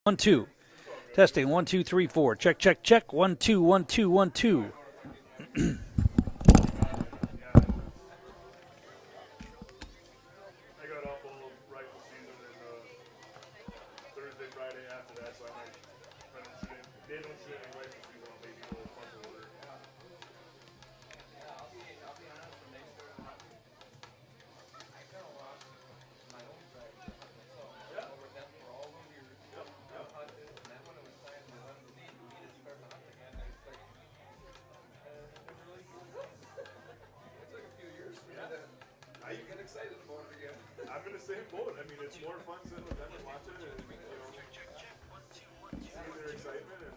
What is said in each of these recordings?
1 2. Testing 1 2 3 4. Check, check, check. 1 2 1 2 1 2. I got off all rifle season and Thursday, Friday after that, so I might they don't shoot any rifle season, I'll maybe go puzzle order. I get excited about it again. I'm in the same boat. I mean, it's more fun sitting with them and watching it, and seeing their excitement. And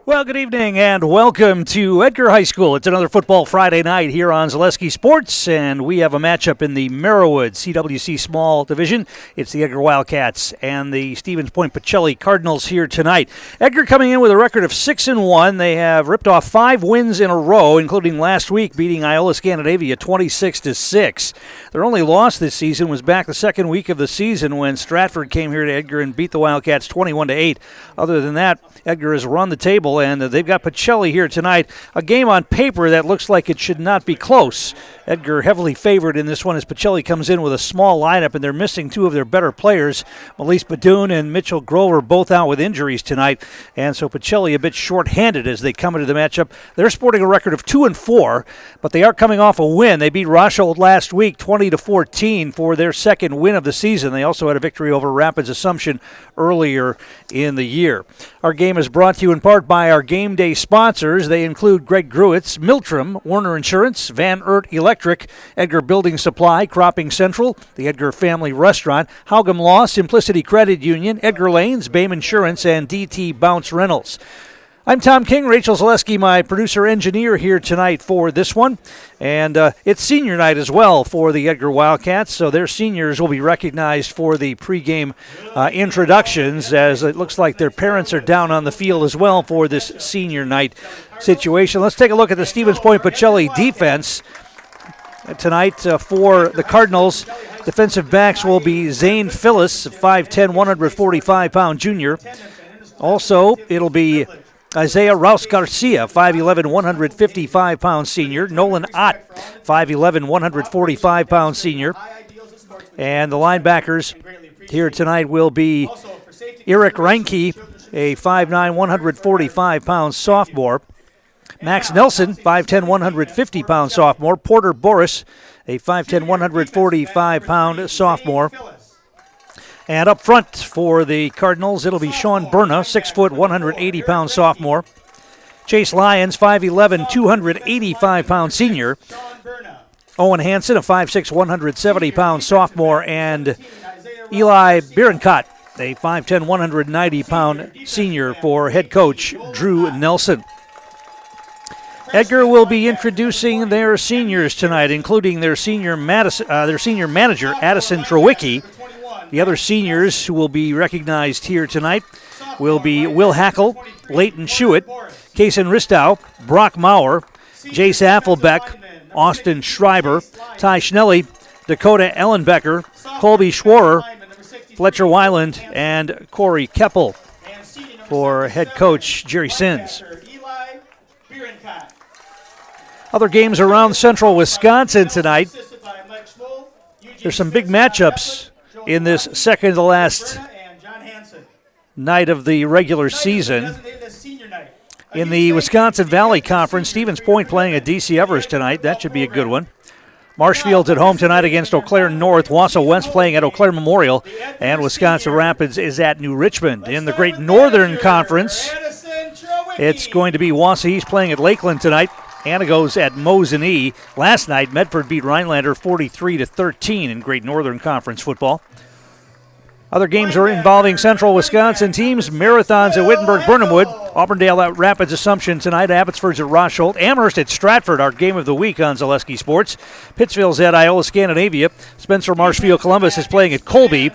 Well, good evening and welcome to Edgar High School. It's another Football Friday night here on Zaleski Sports, and we have a matchup in the Merriwood CWC Small Division. It's the Edgar Wildcats and the Stevens Point Pacelli Cardinals here tonight. Edgar coming in with a record of 6-1. They have ripped off 5 wins in a row, including last week beating Iola Scandinavia 26-6. Their only loss this season was back the second week of the season when Stratford came here to Edgar and beat the Wildcats 21-8. Other than that, Edgar has run the table, and they've got Pacelli here tonight. A game on paper that looks like it should not be close. Edgar heavily favored in this one as Pacelli comes in with a small lineup, and they're missing 2 of their better players. Melise Badoon and Mitchell Grover both out with injuries tonight, and so Pacelli a bit short-handed as they come into the matchup. They're sporting a record of 2-4, but they are coming off a win. They beat Rosholt last week 20-14 for their second win of the season. They also had a victory over Rapids Assumption earlier in the year. Our game is brought to you in part by our game day sponsors. They include Greg Gruitz, Miltram, Warner Insurance, Van Ert Electric, Edgar Building Supply, Cropping Central, the Edgar Family Restaurant, Haugum Law, Simplicity Credit Union, Edgar Lanes, BAME Insurance, and DT Bounce Rentals. I'm Tom King, Rachel Zaleski, my producer-engineer here tonight for this one. And it's senior night as well for the Edgar Wildcats, so their seniors will be recognized for the pregame introductions, as it looks like their parents are down on the field as well for this senior night situation. Let's take a look at the Stevens Point Pacelli defense tonight for the Cardinals. Defensive backs will be Zane Phyllis, 5'10", 145-pound junior. Also, it'll be Isaiah Rouse Garcia, 5'11", 155-pound senior. Nolan Ott, 5'11", 145-pound senior. And the linebackers here tonight will be Eric Reinke, a 5'9", 145-pound sophomore. Max Nelson, 5'10", 150-pound sophomore. Porter Boris, a 5'10", 145-pound sophomore. And up front for the Cardinals, it'll be Sean Berna, 6 foot, 180-pound sophomore. Chase Lyons, 5'11", 285-pound senior. Owen Hansen, a 5'6", 170-pound sophomore. And Eli Birancott, a 5'10", 190-pound senior for head coach Drew Nelson. Edgar will be introducing their seniors tonight, including their senior manager, Addison Trowicki. The other seniors who will be recognized here tonight will be Will Hackle, Leighton Schuett, Kaysen Ristow, Brock Maurer, Jace Affelbeck, Austin Schreiber, Ty Schnelly, Dakota Ellenbecker, Colby Schwarer, Fletcher Weiland, and Corey Keppel for head coach Jerry Sins. Other games around central Wisconsin tonight. There's some big matchups in this second to last night of the regular season. In the Wisconsin Valley Conference, Stevens Point playing at DC Everest tonight. That should be a good one. Marshfield's at home tonight against Eau Claire North. Wausau West playing at Eau Claire Memorial. And Wisconsin Rapids is at New Richmond. In the Great Northern Conference, it's going to be Wausau East playing at Lakeland tonight. Anagos at Mosinee. Last night, Medford beat Rhinelander 43-13 in Great Northern Conference football. Other games are involving central Wisconsin teams. Marathons at Wittenberg-Burnhamwood. Auburndale at Rapids Assumption tonight. Abbotsford's at Rosholt. Amherst at Stratford, our game of the week on Zaleski Sports. Pittsville's at Iola Scandinavia. Spencer Marshfield Columbus is playing at Colby.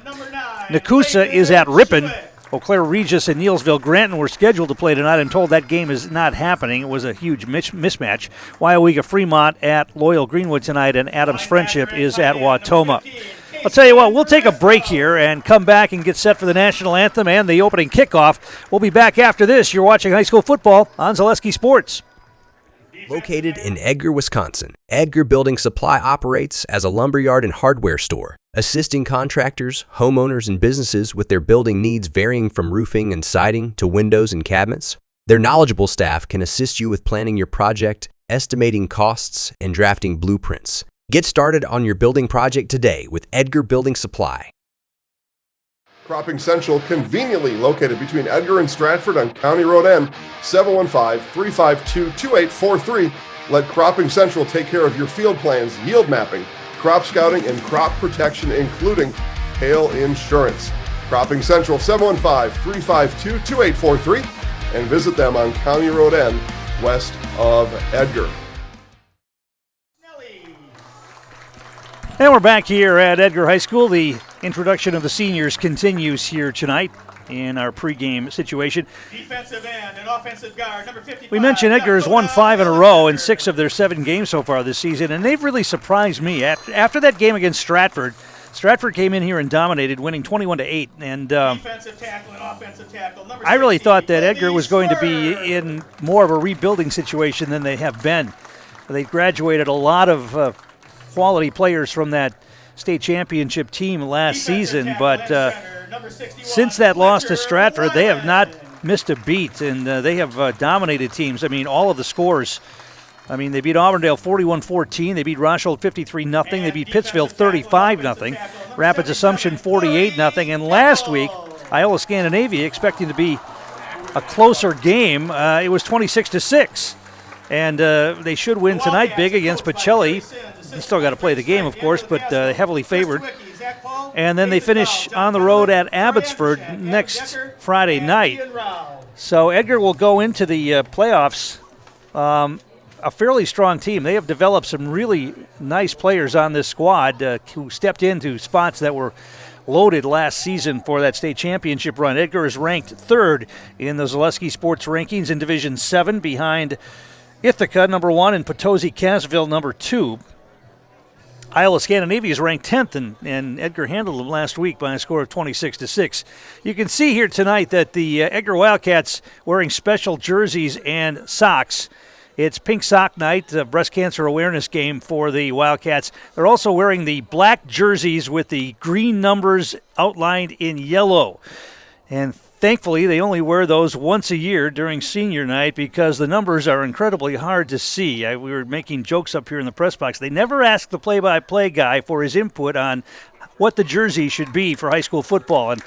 Nakusa is at Ripon. Eau Claire Regis and Neilsville Granton were scheduled to play tonight. I'm told that game is not happening. It was a huge mismatch. Waiawega Fremont at Loyal Greenwood tonight, and Adams Friendship is at Watoma. I'll tell you what, we'll take a break here and come back and get set for the national anthem and the opening kickoff. We'll be back after this. You're watching high school football on Zaleski Sports. Located in Edgar, Wisconsin, Edgar Building Supply operates as a lumberyard and hardware store, assisting contractors, homeowners, and businesses with their building needs varying from roofing and siding to windows and cabinets. Their knowledgeable staff can assist you with planning your project, estimating costs, and drafting blueprints. Get started on your building project today with Edgar Building Supply. Cropping Central, conveniently located between Edgar and Stratford on County Road N, 715-352-2843. Let Cropping Central take care of your field plans, yield mapping, crop scouting, and crop protection, including hail insurance. Cropping Central, 715-352-2843. and visit them on County Road N west of Edgar. And we're back here at Edgar High School. The introduction of the seniors continues here tonight in our pregame situation. Defensive end and offensive guard, number 55. We mentioned Edgar has won 5 in a row in 6 of their 7 games so far this season, and they've really surprised me. After that game against Stratford came in here and dominated, winning 21-8. And defensive tackle and offensive tackle, number I really 60, thought that Edgar was going to be in more of a rebuilding situation than they have been. They graduated a lot of quality players from that state championship team last season, but since that loss to Stratford, they have not missed a beat, and they have dominated teams. I mean, all of the scores. I mean, they beat Auburndale 41-14. They beat Rosholt 53-0. They beat Pittsville 35-0. Rapids Assumption 48-0. And last week, Iowa Scandinavia, expecting to be a closer game, it was 26-6. And they should win tonight big against Pacelli. They still got to play the game, of course, but heavily favored. And then they finish on the road at Abbotsford next Friday night. So Edgar will go into the playoffs a fairly strong team. They have developed some really nice players on this squad who stepped into spots that were loaded last season for that state championship run. Edgar is ranked 3rd in the Zaleski Sports rankings in Division 7 behind Ithaca, number 1, and Potosi-Cassville, number 2. Iowa Scandinavia is ranked 10th, and Edgar handled them last week by a score of 26-6. You can see here tonight that the Edgar Wildcats wearing special jerseys and socks. It's Pink Sock Night, a breast cancer awareness game for the Wildcats. They're also wearing the black jerseys with the green numbers outlined in yellow. And thankfully, they only wear those once a year during senior night because the numbers are incredibly hard to see. We were making jokes up here in the press box. They never ask the play-by-play guy for his input on what the jersey should be for high school football. And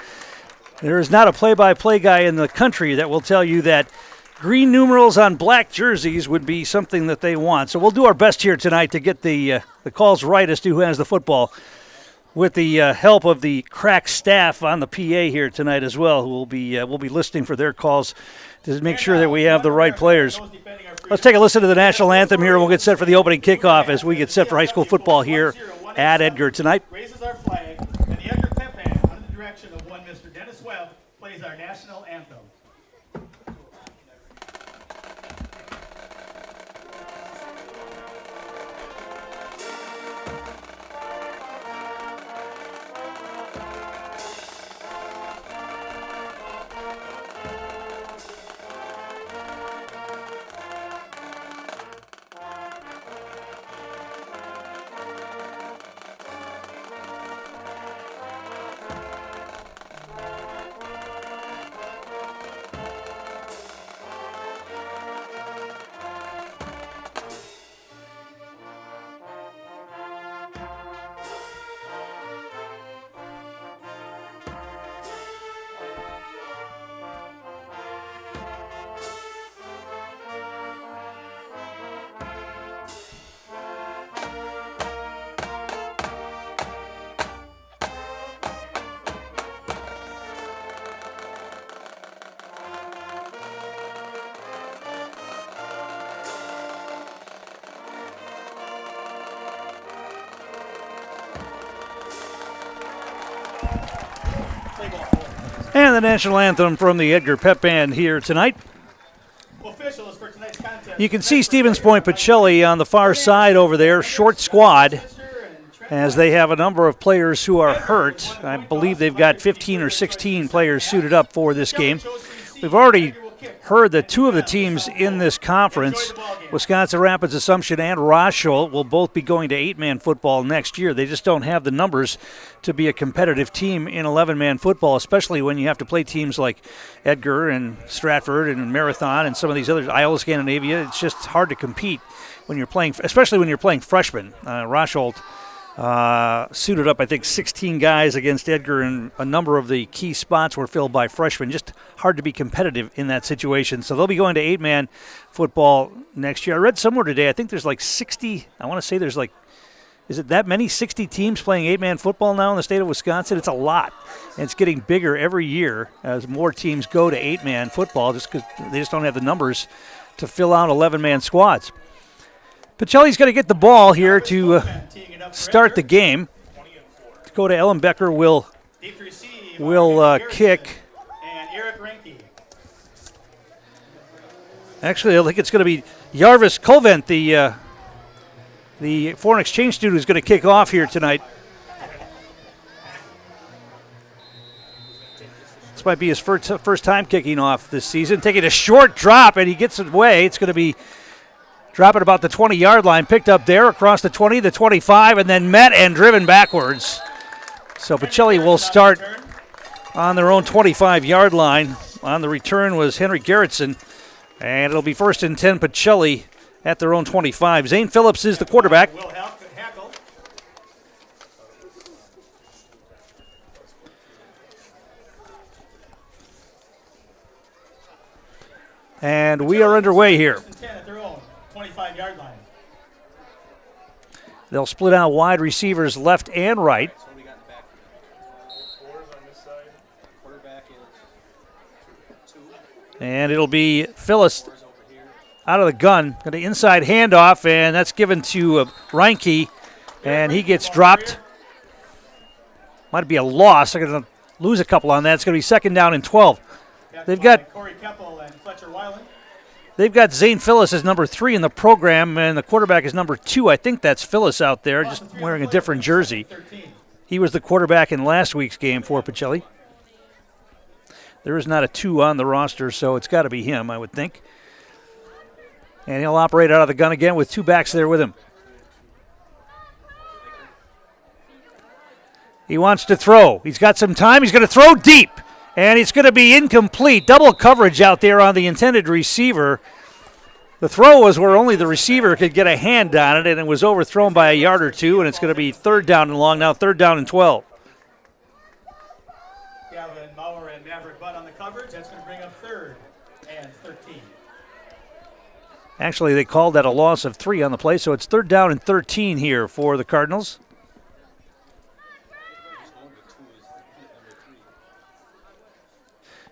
there is not a play-by-play guy in the country that will tell you that green numerals on black jerseys would be something that they want. So we'll do our best here tonight to get the calls right as to who has the football, with the help of the crack staff on the PA here tonight as well, who will be listening for their calls to make sure that we have the right players. Let's take a listen to the national anthem here, and we'll get set for the opening kickoff as we get set for high school football here at Edgar tonight. Raises our flag, and the Edgar Pep Band, under the direction of one Mr. Dennis Webb, plays our national anthem. And the national anthem from the Edgar Pep Band here tonight. Officials for tonight's contest. You can see Stevens Point Pacelli on the far side over there, short squad, as they have a number of players who are hurt. I believe they've got 15 or 16 players suited up for this game. We've already heard that 2 of the teams in this conference, Wisconsin Rapids Assumption and Rosholt, will both be going to 8-man football next year. They just don't have the numbers to be a competitive team in 11-man football, especially when you have to play teams like Edgar and Stratford and Marathon and some of these others, Iowa Scandinavia. It's just hard to compete when you're playing, especially when you're playing freshmen. Rosholt suited up, I think, 16 guys against Edgar, and a number of the key spots were filled by freshmen. Just hard to be competitive in that situation. So they'll be going to 8-man football next year. I read somewhere today, I think there's like 60, I want to say there's like Is it that many? 60 teams playing 8-man football now in the state of Wisconsin? It's a lot. And it's getting bigger every year as more teams go to 8-man football just because they just don't have the numbers to fill out 11-man squads. Pacelli's going to get the ball here to start the game. Dakota Ellenbecker will kick. And Eric Reinke. Actually, I think it's going to be Jarvis Colvent, the foreign exchange student, who's going to kick off here tonight. This might be his first time kicking off this season. Taking a short drop, and he gets it away. It's going to be dropping about the 20-yard line. Picked up there across the 20, the 25, and then met and driven backwards. So Pacelli will start on their own 25-yard line. On the return was Henry Gerritsen, and it'll be 1st and 10 Pacelli at their own 25. Zane Phillips is the quarterback. And we are underway here. 10 at their own 25-yard line. They'll split out wide receivers left and right. And it'll be Phyllis out of the gun. Got an inside handoff, and that's given to Reinke, and he gets dropped. Might be a loss. They're going to lose a couple on that. It's going to be 2nd down and 12. They've got Zane Phyllis as number 3 in the program, and the quarterback is number 2. I think that's Phyllis out there, just wearing a different jersey. He was the quarterback in last week's game for Pacelli. There is not a 2 on the roster, so it's got to be him, I would think. And he'll operate out of the gun again with 2 backs there with him. He wants to throw. He's got some time. He's going to throw deep, and it's going to be incomplete. Double coverage out there on the intended receiver. The throw was where only the receiver could get a hand on it, and it was overthrown by a yard or 2, and it's going to be 3rd down and long now, 3rd down and 12. That's going to bring up 3rd and 13. Actually, they called that a loss of 3 on the play, so it's 3rd down and 13 here for the Cardinals.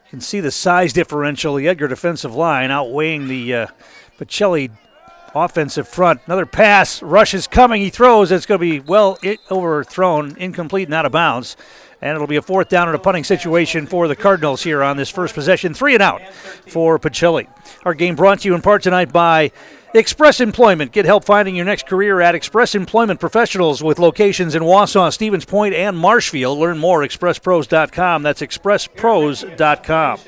You can see the size differential, the Edgar defensive line outweighing the Pacelli offensive front. Another pass, rush is coming, he throws, it's going to be overthrown, incomplete and out of bounds. And it'll be a 4th down and a punting situation for the Cardinals here on this first possession. 3 and out for Pacelli. Our game brought to you in part tonight by Express Employment. Get help finding your next career at Express Employment Professionals with locations in Wausau, Stevens Point, and Marshfield. Learn more at expresspros.com. That's expresspros.com.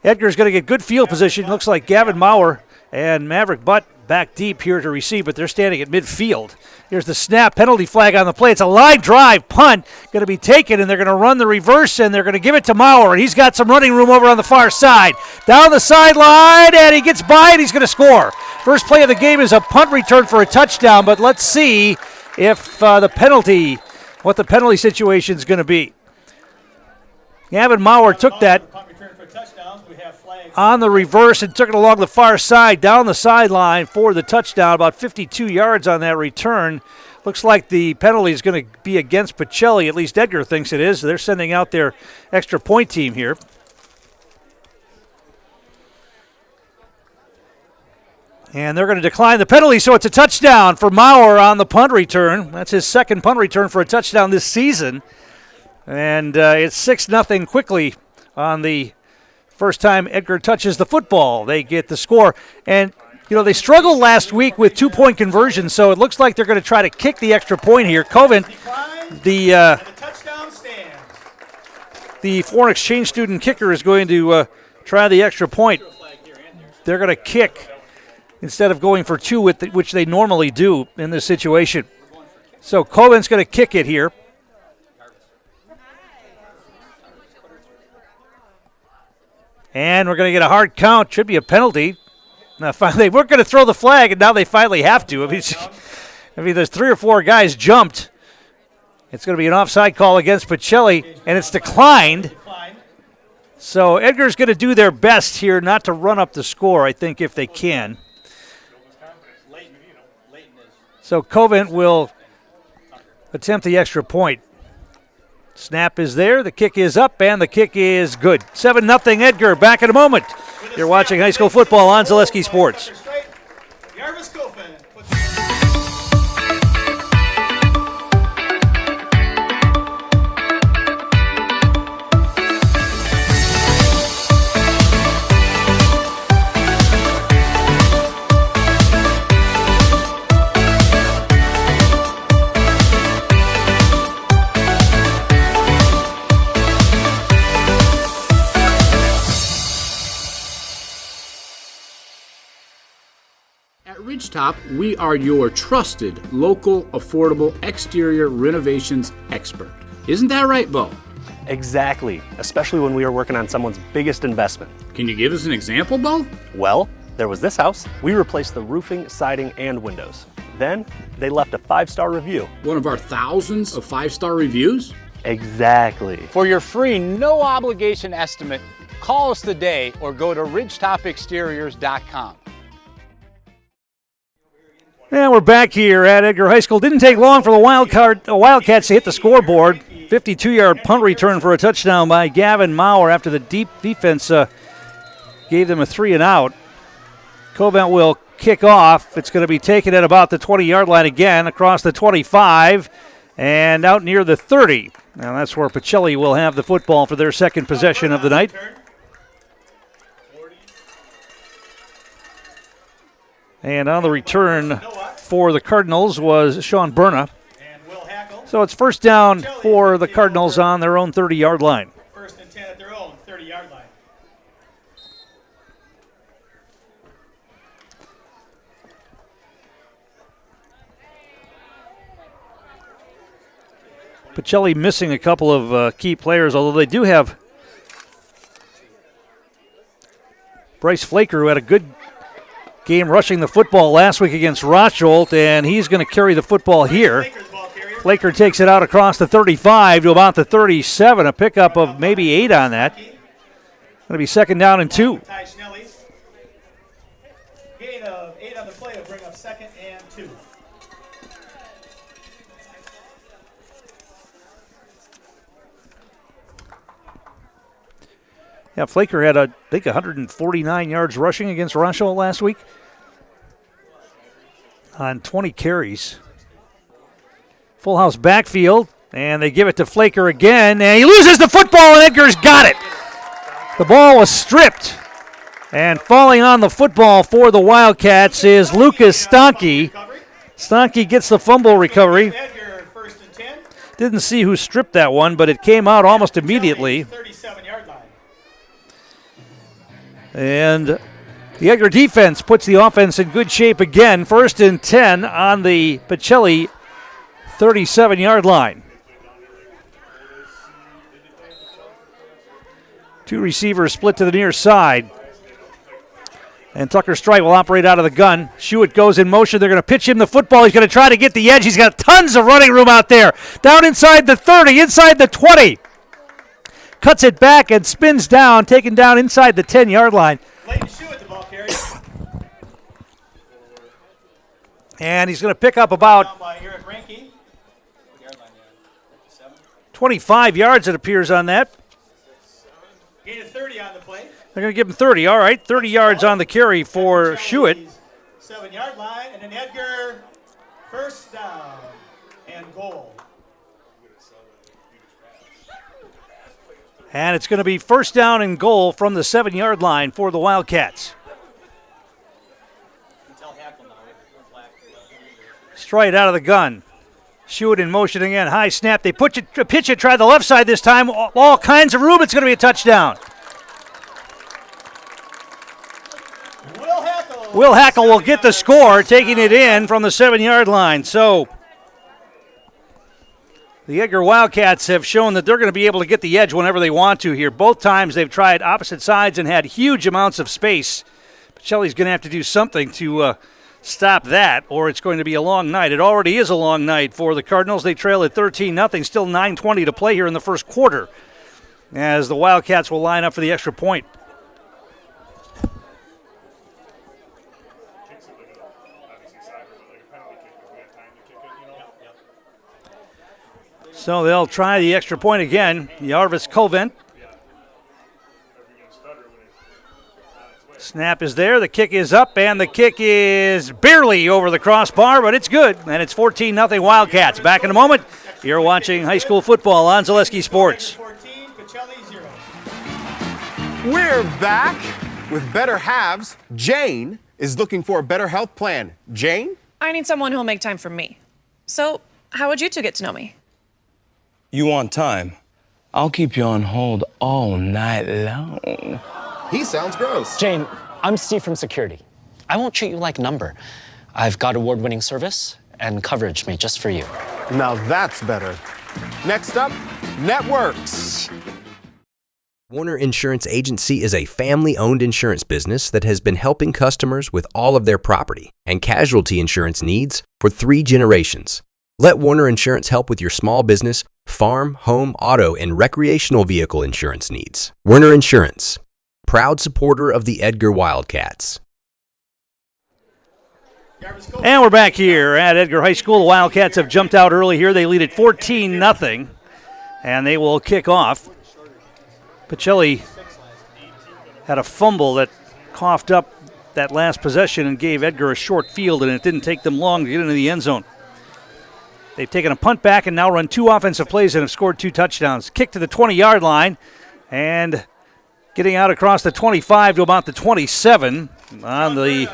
Edgar's going to get good field position. Looks like Gavin Maurer and Maverick Butt back deep here to receive, but they're standing at midfield. Here's the snap, penalty flag on the play. It's a line drive punt going to be taken, and they're going to run the reverse, and they're going to give it to Maurer, and he's got some running room over on the far side. Down the sideline, and he gets by it. He's going to score. First play of the game is a punt return for a touchdown, but let's see if what the penalty situation is going to be. Gavin Maurer took that on the reverse and took it along the far side, down the sideline for the touchdown, about 52 yards on that return. Looks like the penalty is going to be against Pacelli, at least Edgar thinks it is. They're sending out their extra point team here. And they're going to decline the penalty, so it's a touchdown for Maurer on the punt return. That's his 2nd punt return for a touchdown this season. And it's 6-0 quickly on the first time Edgar touches the football. They get the score. And, they struggled last week with 2-point conversions, so it looks like they're going to try to kick the extra point here. Coven, the foreign exchange student kicker, is going to try the extra point. They're going to kick instead of going for 2, which they normally do in this situation. So Coven's going to kick it here. And we're going to get a hard count. Should be a penalty. Now, finally, we're going to throw the flag, and now they finally have to. I mean, there's 3 or 4 guys jumped. It's going to be an offside call against Pacelli, and it's declined. So Edgar's going to do their best here not to run up the score, I think, if they can. So Covent will attempt the extra point. Snap is there, the kick is up, and the kick is good. 7-0 Edgar, back in a moment. You're watching high school football on Zaleski Sports. At Ridgetop, we are your trusted, local, affordable exterior renovations expert. Isn't that right, Bo? Exactly, especially when we are working on someone's biggest investment. Can you give us an example, Bo? Well, there was this house. We replaced the roofing, siding, and windows. Then, they left a 5-star review. One of our thousands of 5-star reviews? Exactly. For your free, no obligation estimate, call us today or go to ridgetopexteriors.com. And we're back here at Edgar High School. Didn't take long for the Wildcats to hit the scoreboard. 52-yard punt return for a touchdown by Gavin Maurer after the deep defense gave them a 3-and-out. Covent will kick off. It's going to be taken at about the 20-yard line again, across the 25, and out near the 30. Now that's where Pacelli will have the football for their second possession of the night. And on the return for the Cardinals was Sean Berna. So it's first down for the Cardinals on their own 30-yard line. First and 10 at their own 30-yard line. Pacelli missing a couple of key players, although they do have Bryce Flaker, who had a good game rushing the football last week against Rocholt, and he's going to carry the football here. Flaker takes it out across the 35 to about the 37, a pickup of maybe 8 on that. Going to be second down and 2. Gain of 8 on the play will bring up second and 2. Yeah, Flaker had, I think, 149 yards rushing against Rocholt last week on 20 carries. Full house backfield, and they give it to Flaker again, and he loses the football, and Edgar's got it. The ball was stripped, and falling on the football for the Wildcats is Lucas Stanke. Stanke gets the fumble recovery. Didn't see who stripped that one, but it came out almost immediately. 37-yard line. And the Edgar defense puts the offense in good shape again. First and 10 on the Pacelli 37-yard line. 2 receivers split to the near side. And Tucker Strite will operate out of the gun. Shewitt goes in motion. They're going to pitch him the football. He's going to try to get the edge. He's got tons of running room out there. Down inside the 30, inside the 20. Cuts it back and spins down, taken down inside the 10-yard line. Clayton Shewitt, the ball carrier. And he's going to pick up about 25 yards, it appears, on that. Gain of 30 on the play. They're going to give him 30. All right, 30 yards on the carry for Shewitt. 7-yard line, and then Edgar, first down and goal. And it's going to be first down and goal from the 7-yard line for the Wildcats. Straight out of the gun. Shewitt in motion again. High snap. They pitch it, try the left side this time. All kinds of room. It's going to be a touchdown. Will Hackle will get the score, taking it in from the 7-yard line. So the Edgar Wildcats have shown that they're going to be able to get the edge whenever they want to here. Both times they've tried opposite sides and had huge amounts of space. Pacelli's going to have to do something to stop that, or it's going to be a long night. It already is a long night for the Cardinals. They trail at 13-0, still 9:20 to play here in the first quarter, as the Wildcats will line up for the extra point. So they'll try the extra point again. Jarvis Covent. Snap is there. The kick is up, and the kick is barely over the crossbar, but it's good. And it's 14-0 Wildcats. Back in a moment. You're watching high school football on Zaleski Sports. 14, Pacelli 0. We're back with better halves. Jane is looking for a better health plan. Jane? I need someone who'll make time for me. So, how would you two get to know me? You want time? I'll keep you on hold all night long. He sounds gross. Jane, I'm Steve from security. I won't treat you like a number. I've got award-winning service and coverage made just for you. Now that's better. Next up, networks. Warner Insurance Agency is a family-owned insurance business that has been helping customers with all of their property and casualty insurance needs for 3 generations. Let Warner Insurance help with your small business, farm, home, auto, and recreational vehicle insurance needs. Warner Insurance, proud supporter of the Edgar Wildcats. And we're back here at Edgar High School. The Wildcats have jumped out early here. They lead at 14-0, and they will kick off. Pacelli had a fumble that coughed up that last possession and gave Edgar a short field, and it didn't take them long to get into the end zone. They've taken a punt back and now run 2 offensive plays and have scored 2 touchdowns. Kick to the 20-yard line, and getting out across the 25 to about the 27 on the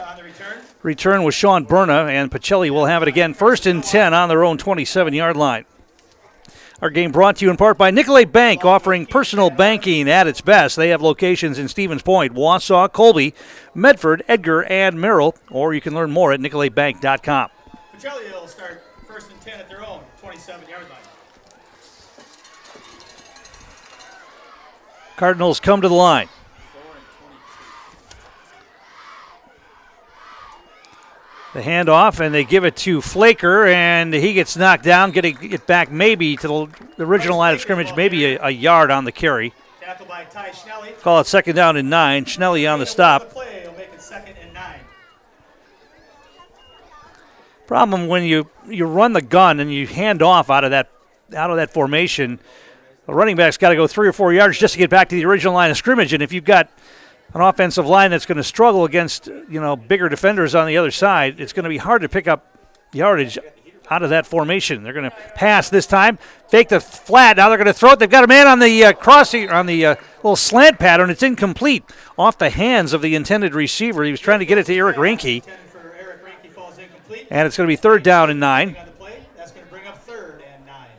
return was Sean Berna, and Pacelli will have it again. 1st and 10 on their own 27-yard line. Our game brought to you in part by Nicolay Bank, offering personal banking at its best. They have locations in Stevens Point, Wausau, Colby, Medford, Edgar, and Merrill, or you can learn more at nicolaybank.com. Pacelli will start 1st and 10 at their own 27-yard line. Cardinals come to the line. The handoff, and they give it to Flaker, and he gets knocked down, getting it back maybe to the original line of scrimmage, maybe a yard on the carry. Tackle by Ty Schnelly. Call it 2nd down and 9. Schnelly on the stop. Play will make it 2nd and 9. Problem when you run the gun and you hand off out of that formation, the running back's got to go 3 or 4 yards just to get back to the original line of scrimmage, and if you've got an offensive line that's going to struggle against, bigger defenders on the other side, it's going to be hard to pick up yardage out of that formation. They're going to pass this time, fake the flat. Now they're going to throw it. They've got a man on the crossing, on the little slant pattern. It's incomplete, off the hands of the intended receiver. He was trying to get it to Eric Reinke, and it's going to be 3rd down and 9.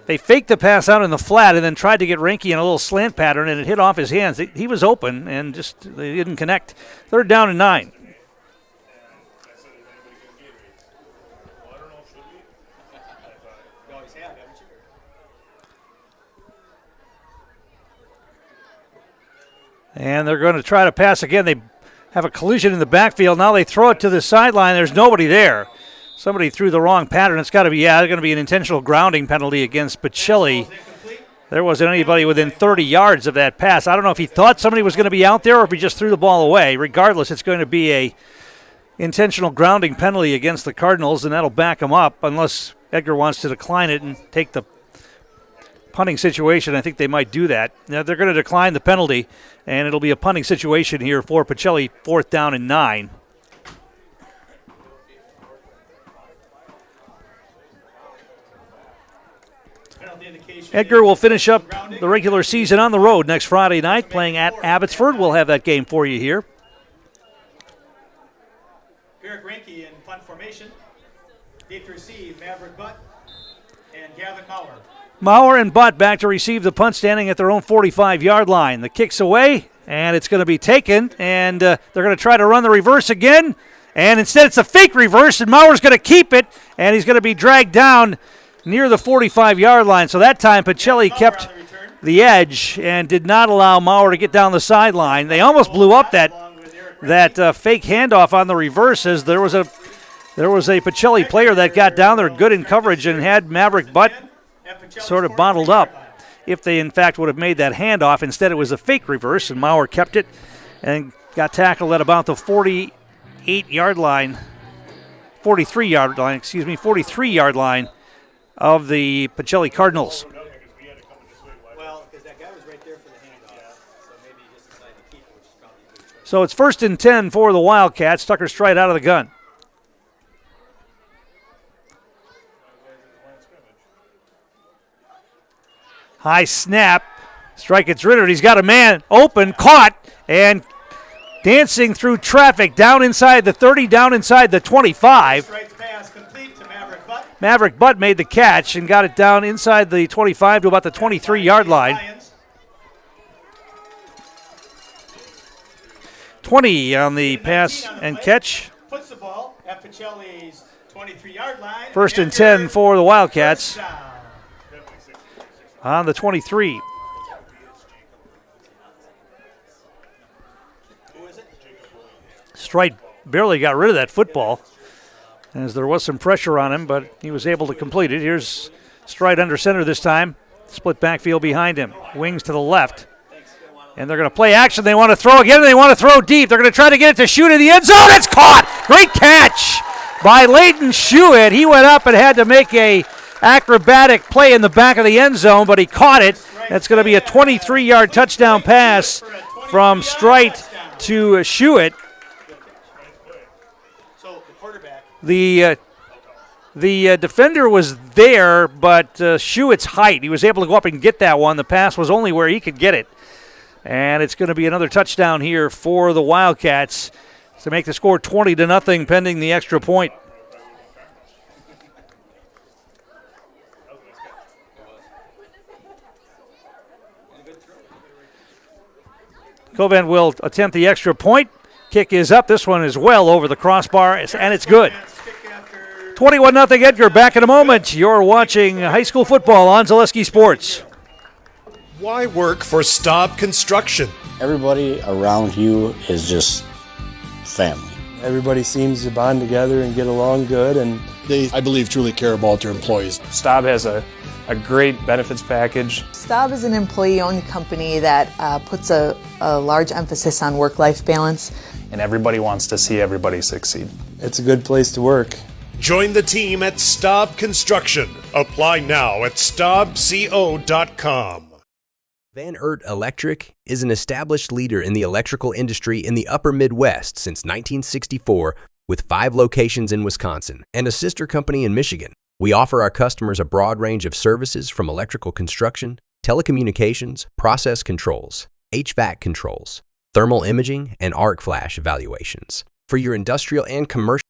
They faked the pass out in the flat and then tried to get Reinke in a little slant pattern, and it hit off his hands. He was open, and just they didn't connect. 3rd down and 9. And they're going to try to pass again. They have a collision in the backfield. Now they throw it to the sideline. There's nobody there. Somebody threw the wrong pattern. It's got to be, going to be an intentional grounding penalty against Pacelli. There wasn't anybody within 30 yards of that pass. I don't know if he thought somebody was going to be out there or if he just threw the ball away. Regardless, it's going to be a intentional grounding penalty against the Cardinals, and that'll back them up unless Edgar wants to decline it and take the punting situation. I think they might do that. Now they're going to decline the penalty, and it'll be a punting situation here for Pacelli, 4th down and 9. Edgar will finish up the regular season on the road next Friday night, playing at Abbotsford. We'll have that game for you here. Eric Reinke in punt formation. Deep to receive, Maverick Butt and Gavin Maurer. Maurer and Butt back to receive the punt, standing at their own 45-yard line. The kick's away, and it's going to be taken, and they're going to try to run the reverse again, and instead it's a fake reverse, and Maurer's going to keep it, and he's going to be dragged down near the 45-yard line. So that time Pacelli kept the edge and did not allow Maurer to get down the sideline. They almost blew up that fake handoff on the reverse, as there was a Pacelli player that got down there good in coverage and had Maverick Butt sort of bottled up if they in fact would have made that handoff. Instead it was a fake reverse, and Maurer kept it and got tackled at about the 43-yard line of the Pacelli Cardinals. that guy was right there for the handoff, so maybe he just decided to keep it, which is probably a good choice. So it's 1st and 10 for the Wildcats. Tucker Strite out of the gun. High snap. Strike gets rid of it. He's got a man open, caught, and dancing through traffic down inside the 30, down inside the 25. Strike's pass complete to Maverick Butt. Maverick Butt made the catch and got it down inside the 25 to about the 23-yard line. 20 on the pass and catch. Puts the ball at Pacelli's 23-yard line. 1st and 10 for the Wildcats on the 23. Strite barely got rid of that football as there was some pressure on him, but he was able to complete it. Here's Strite under center this time. Split backfield behind him. Wings to the left. And they're going to play action. They want to throw again. They want to throw deep. They're going to try to get it to Shoot in the end zone. It's caught. Great catch by Leighton Shuett. He went up and had to make a acrobatic play in the back of the end zone, but he caught it. That's going to be a 23-yard touchdown pass from Strite to Shuett. The defender was there, but Shuett's height, he was able to go up and get that one. The pass was only where he could get it. And it's going to be another touchdown here for the Wildcats to make the score 20-0 pending the extra point. Covan will attempt the extra point. Kick is up. This one is well over the crossbar, and it's good. 21-0 Edgar. Back in a moment. You're watching high school football on Zaleski Sports. Why work for Staub Construction? Everybody around you is just family. Everybody seems to bond together and get along good, and They, I believe, truly care about their employees. Staub has a great benefits package. Staub is an employee-owned company that puts a large emphasis on work-life balance. And everybody wants to see everybody succeed. It's a good place to work. Join the team at Staub Construction. Apply now at staubco.com. Van Eert Electric is an established leader in the electrical industry in the upper Midwest since 1964, with 5 locations in Wisconsin and a sister company in Michigan. We offer our customers a broad range of services from electrical construction, telecommunications, process controls, HVAC controls, thermal imaging, and arc flash evaluations for your industrial and commercial.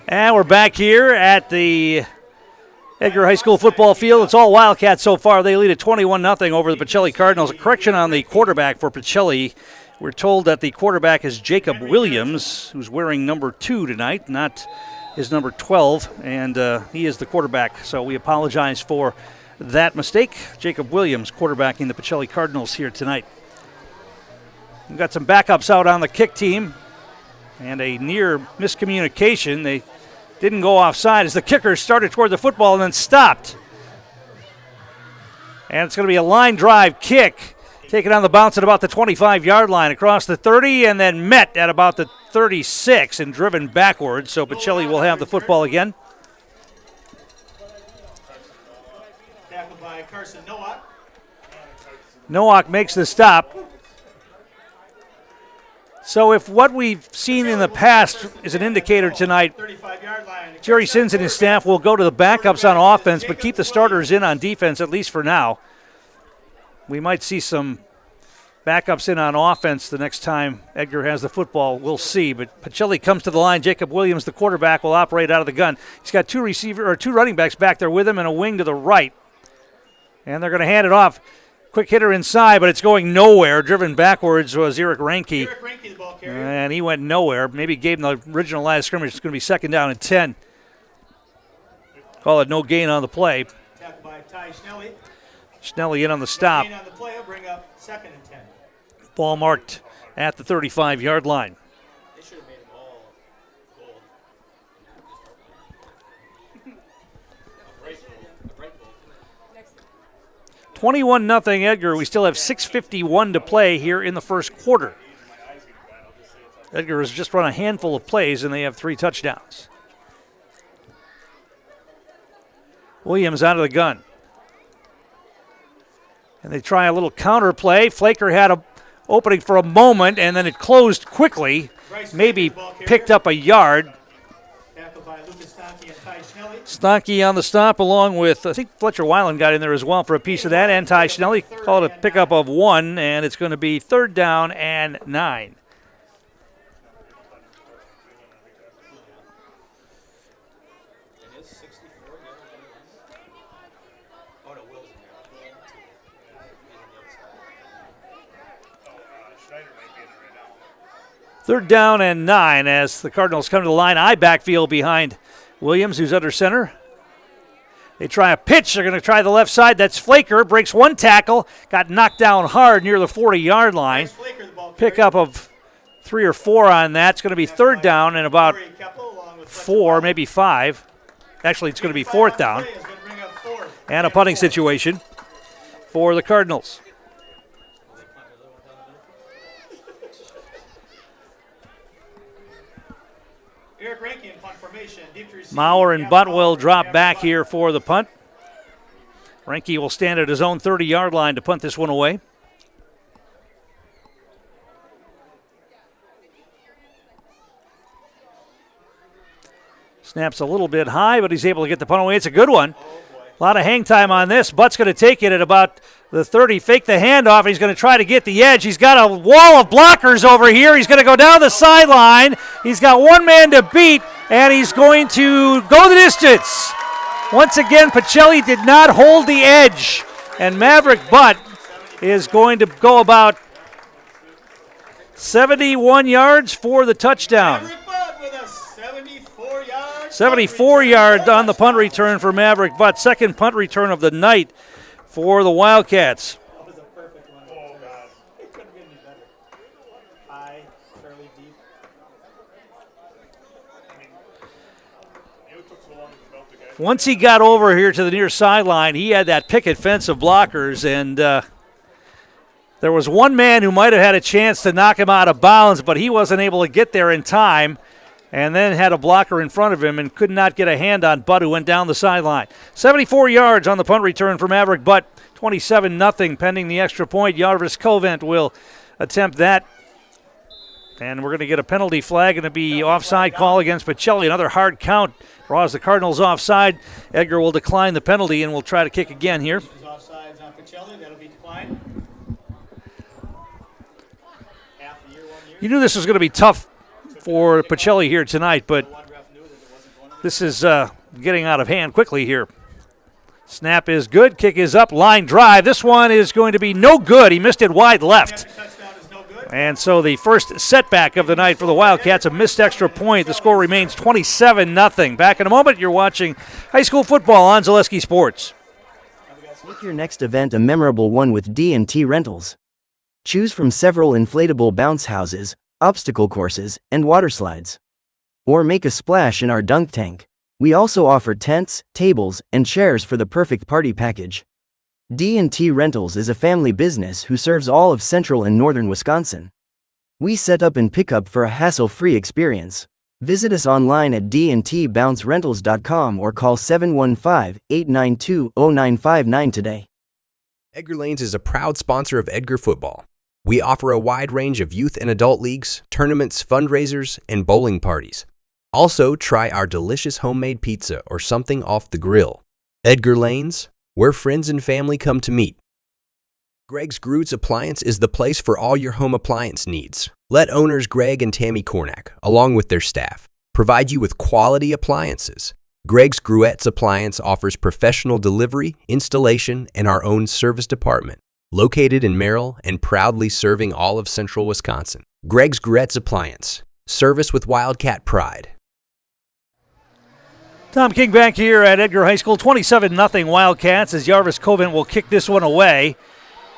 And we're back here at the Edgar High School football field. It's all Wildcats so far. They lead at 21-0 over the Pacelli Cardinals. A correction on the quarterback for Pacelli. We're told that the quarterback is Jacob Williams, who's wearing number 2 tonight, not his number 12, and he is the quarterback. So we apologize for that mistake. Jacob Williams quarterbacking the Pacelli Cardinals here tonight. We've got some backups out on the kick team and a near miscommunication. They didn't go offside as the kicker started toward the football and then stopped. And it's going to be a line drive kick, taken on the bounce at about the 25-yard line across the 30 and then met at about the 36 and driven backwards. So Pacelli will have the football again. Tackled by Carson Nowak. Nowak makes the stop. So if what we've seen in the past is an indicator tonight, Jerry Sins and his staff will go to the backups on offense but keep the starters in on defense, at least for now. We might see some backups in on offense the next time Edgar has the football. We'll see. But Pacelli comes to the line. Jacob Williams, the quarterback, will operate out of the gun. He's got two running backs back there with him and a wing to the right. And they're going to hand it off. Quick hitter inside, but it's going nowhere. Driven backwards was Eric Reinke. The ball carrier. And he went nowhere. Maybe gave him the original line of scrimmage. It's going to be second down and 10. Call it no gain on the play. Tackled by Ty Schnelly. Schnelly in on the stop. No gain on the play will bring up second and 10. Ball marked at the 35-yard line. They should have made them all gold. 21-0 Edgar. We still have 6:51 to play here in the first quarter. Edgar has just run a handful of plays, and they have 3 touchdowns. Williams out of the gun. And they try a little counter play. Flaker had a opening for a moment, and then it closed quickly. Maybe picked up a yard. Stonky on the stop, along with, I think Fletcher Weiland got in there as well for a piece of that. And Ty Schnelly called a pickup of 1, and it's going to be 3rd down and 9. Third down and 9 as the Cardinals come to the line. I backfield behind Williams, who's under center. They try a pitch. They're going to try the left side. That's Flaker. Breaks 1 tackle. Got knocked down hard near the 40-yard line. Pickup of 3 or 4 on that. It's going to be 3rd down and about 4, maybe 5. Actually, it's going to be 4th down. And a punting situation for the Cardinals. Mauer and Butt will drop back here for the punt. Reinke will stand at his own 30-yard line to punt this one away. Snaps a little bit high, but he's able to get the punt away. It's a good one. A lot of hang time on this. Butt's going to take it at about the 30, fake the handoff. He's going to try to get the edge. He's got a wall of blockers over here. He's going to go down the sideline. He's got one man to beat, and he's going to go the distance. Once again, Pacelli did not hold the edge, and Maverick Butt is going to go about 71 yards for the touchdown. 74 yards on the punt return for Maverick Butt. Second punt return of the night for the Wildcats. That was a perfect one. Oh, God. It couldn't get any better. High, fairly deep. Once he got over here to the near sideline, he had that picket fence of blockers, and there was one man who might have had a chance to knock him out of bounds, but he wasn't able to get there in time. And then had a blocker in front of him and could not get a hand on Butt, who went down the sideline. 74 yards on the punt return for Maverick Butt. 27-0 pending the extra point. Jarvis Covent will attempt that. And we're going to get a penalty flag and it'll be offside call against Pacelli. Another hard count draws the Cardinals offside. Edgar will decline the penalty and will try to kick again here. Offsides on Pacelli. That'll be declined. You knew this was going to be tough for Pacelli here tonight, but this is getting out of hand quickly here. Snap is good, kick is up, line drive. This one is going to be no good. He missed it wide left. And so the first setback of the night for the Wildcats, a missed extra point. The score remains 27-0. Back in a moment, you're watching high school football on Zaleski Sports. Make your next event a memorable one with D&T Rentals. Choose from several inflatable bounce houses, obstacle courses, and water slides. Or make a splash in our dunk tank. We also offer tents, tables, and chairs for the perfect party package. D&T Rentals is a family business who serves all of central and northern Wisconsin. We set up and pick up for a hassle-free experience. Visit us online at dntbouncerentals.com or call 715-892-0959 today. Edgar Lanes is a proud sponsor of Edgar football. We offer a wide range of youth and adult leagues, tournaments, fundraisers, and bowling parties. Also, try our delicious homemade pizza or something off the grill. Edgar Lanes, where friends and family come to meet. Greg's Groots Appliance is the place for all your home appliance needs. Let owners Greg and Tammy Cornack, along with their staff, provide you with quality appliances. Greg's Gruettes Appliance offers professional delivery, installation, and our own service department. Located in Merrill and proudly serving all of central Wisconsin. Greg's Gruettes Appliance. Service with Wildcat pride. Tom King back here at Edgar High School. 27-0 Wildcats as Jarvis Covent will kick this one away.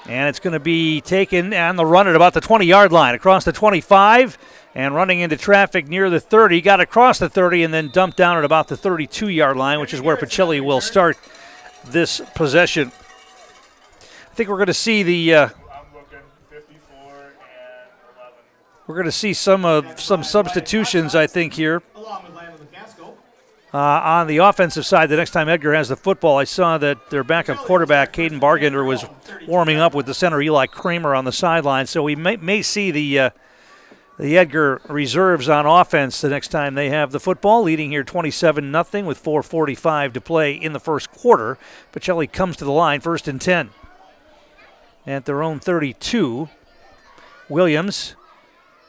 And it's going to be taken on the run at about the 20-yard line. Across the 25 and running into traffic near the 30. Got across the 30 and then dumped down at about the 32-yard line, which is where Pacelli will start this possession. I think we're going to see we're going to see some substitutions, I think, here on the offensive side. The next time Edgar has the football, I saw that their backup quarterback, Caden Bargender, was warming up with the center Eli Kramer on the sideline. So we may see the Edgar reserves on offense the next time they have the football, leading here 27-0 with 4:45 to play in the first quarter. Pacelli comes to the line, 1st and 10. At their own 32, Williams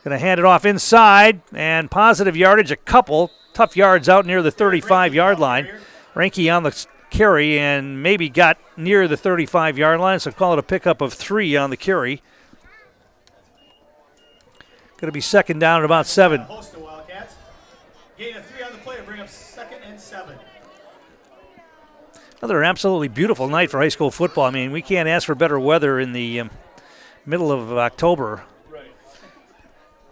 going to hand it off inside, and positive yardage, a couple tough yards out near the 35-yard line. Ranke on the carry and maybe got near the 35-yard line, so call it a pickup of 3 on the carry. Going to be 2nd down at about 7. Host the Wildcats. Gain of 3 on the play to bring up 2nd and 7. Another absolutely beautiful night for high school football. I mean, we can't ask for better weather in the middle of October.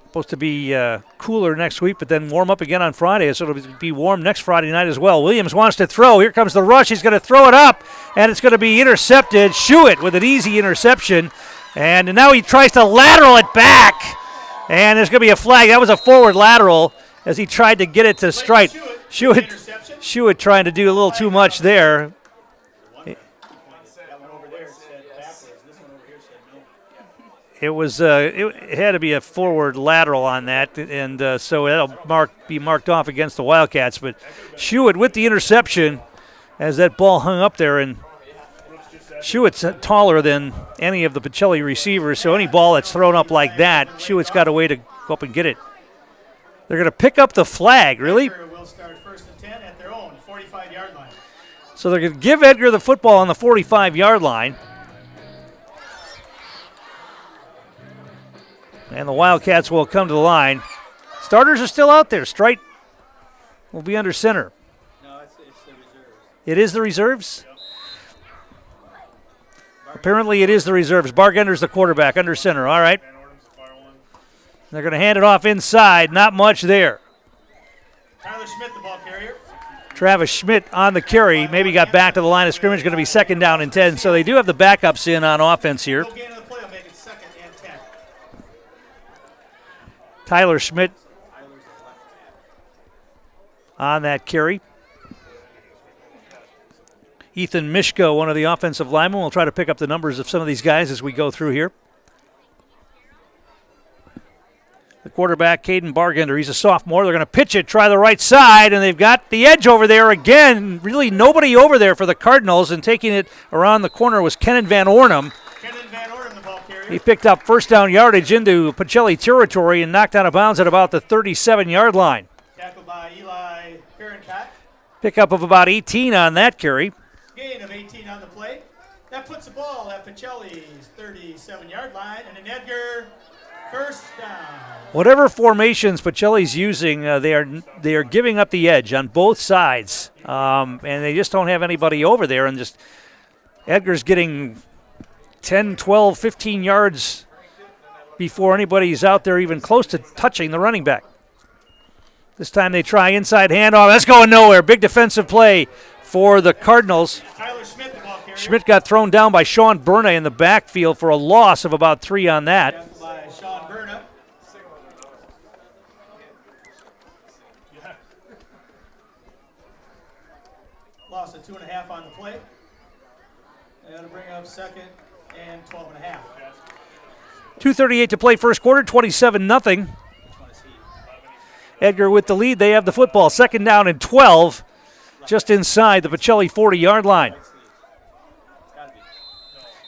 Supposed to be cooler next week, but then warm up again on Friday, so it'll be warm next Friday night as well. Williams wants to throw. Here comes the rush. He's going to throw it up, and it's going to be intercepted. Shuett with an easy interception, and now he tries to lateral it back, and there's going to be a flag. That was a forward lateral as he tried to get it to strike. Shuett trying to do a little too much there. It had to be a forward lateral on that, and so that'll be marked off against the Wildcats. But Shuett with the interception as that ball hung up there, and Shuett's taller than any of the Pacelli receivers, so any ball that's thrown up like that, Shuett's got a way to go up and get it. They're going to pick up the flag, really? Will start 1st and 10 at their own 45-yard line. So they're going to give Edgar the football on the 45-yard line. And the Wildcats will come to the line. Starters are still out there. Strite will be under center. No, it's the reserves. It is the reserves? Apparently it is the reserves. Bargender's the quarterback, under center. All right. They're going to hand it off inside. Not much there. Tyler Schmidt, the ball carrier. Travis Schmidt on the carry. Maybe got back to the line of scrimmage. Going to be 2nd down and 10. So they do have the backups in on offense here. Tyler Schmidt on that carry. Ethan Mishko, one of the offensive linemen, will try to pick up the numbers of some of these guys as we go through here. The quarterback, Caden Bargender, he's a sophomore. They're going to pitch it, try the right side, and they've got the edge over there again. Really nobody over there for the Cardinals, and taking it around the corner was Kenan Van Ornum. He picked up 1st down yardage into Pacelli territory and knocked out of bounds at about the 37-yard line. Tackled by Eli Perencott. Pickup of about 18 on that carry. Gain of 18 on the play. That puts the ball at Pacelli's 37-yard line, and an Edgar 1st down. Whatever formations Pacelli's using, they are giving up the edge on both sides, and they just don't have anybody over there. And just Edgar's getting 10, 12, 15 yards before anybody's out there even close to touching the running back. This time they try inside handoff. That's going nowhere. Big defensive play for the Cardinals. Schmidt got thrown down by Sean Berna in the backfield for a loss of about 3 on that. By Sean Berna. Loss of 2.5 on the play. That'll bring up 2nd and 12.5. 2:38 to play first quarter, 27-0. Edgar with the lead. They have the football. 2nd down and 12, just inside the Pacelli 40-yard line.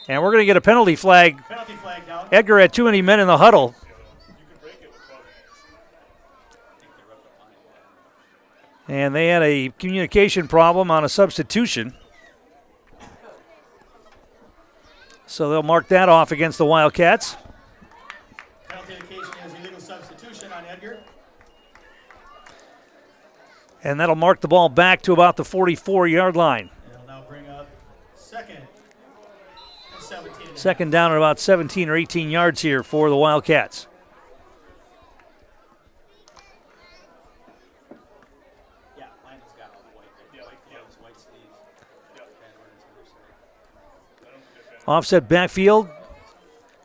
And we're going to get a penalty flag. Down. Edgar had too many men in the huddle. And they had a communication problem on a substitution. So they'll mark that off against the Wildcats. Penalty indication is illegal substitution on Edgar. And that'll mark the ball back to about the 44-yard line. It'll now bring up 2nd and 17. 2nd down at about 17 or 18 yards here for the Wildcats. Yeah, mine has got all the white sleeves. Offset backfield.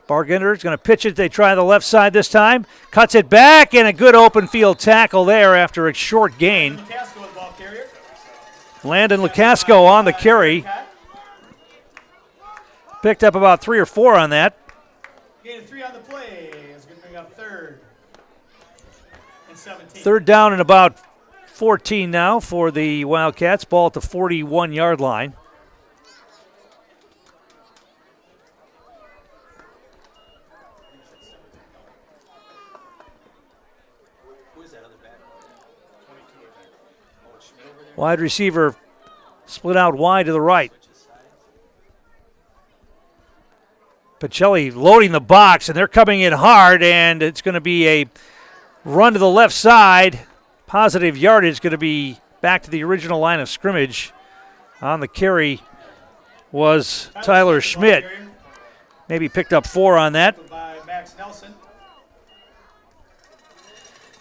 Bargender is going to pitch it. They try the left side this time. Cuts it back, and a good open field tackle there after a short gain. Landon Lacasco on the carry. Picked up about 3 or 4 on that. Gain of 3 on the play is going to bring up 3rd and 17. 3rd down and about 14 now for the Wildcats. Ball at the 41-yard line. Wide receiver split out wide to the right. Pacelli loading the box, and they're coming in hard, and it's going to be a run to the left side. Positive yardage going to be back to the original line of scrimmage. On the carry was Tyler Schmidt. Maybe picked up 4 on that. By Max Nelson.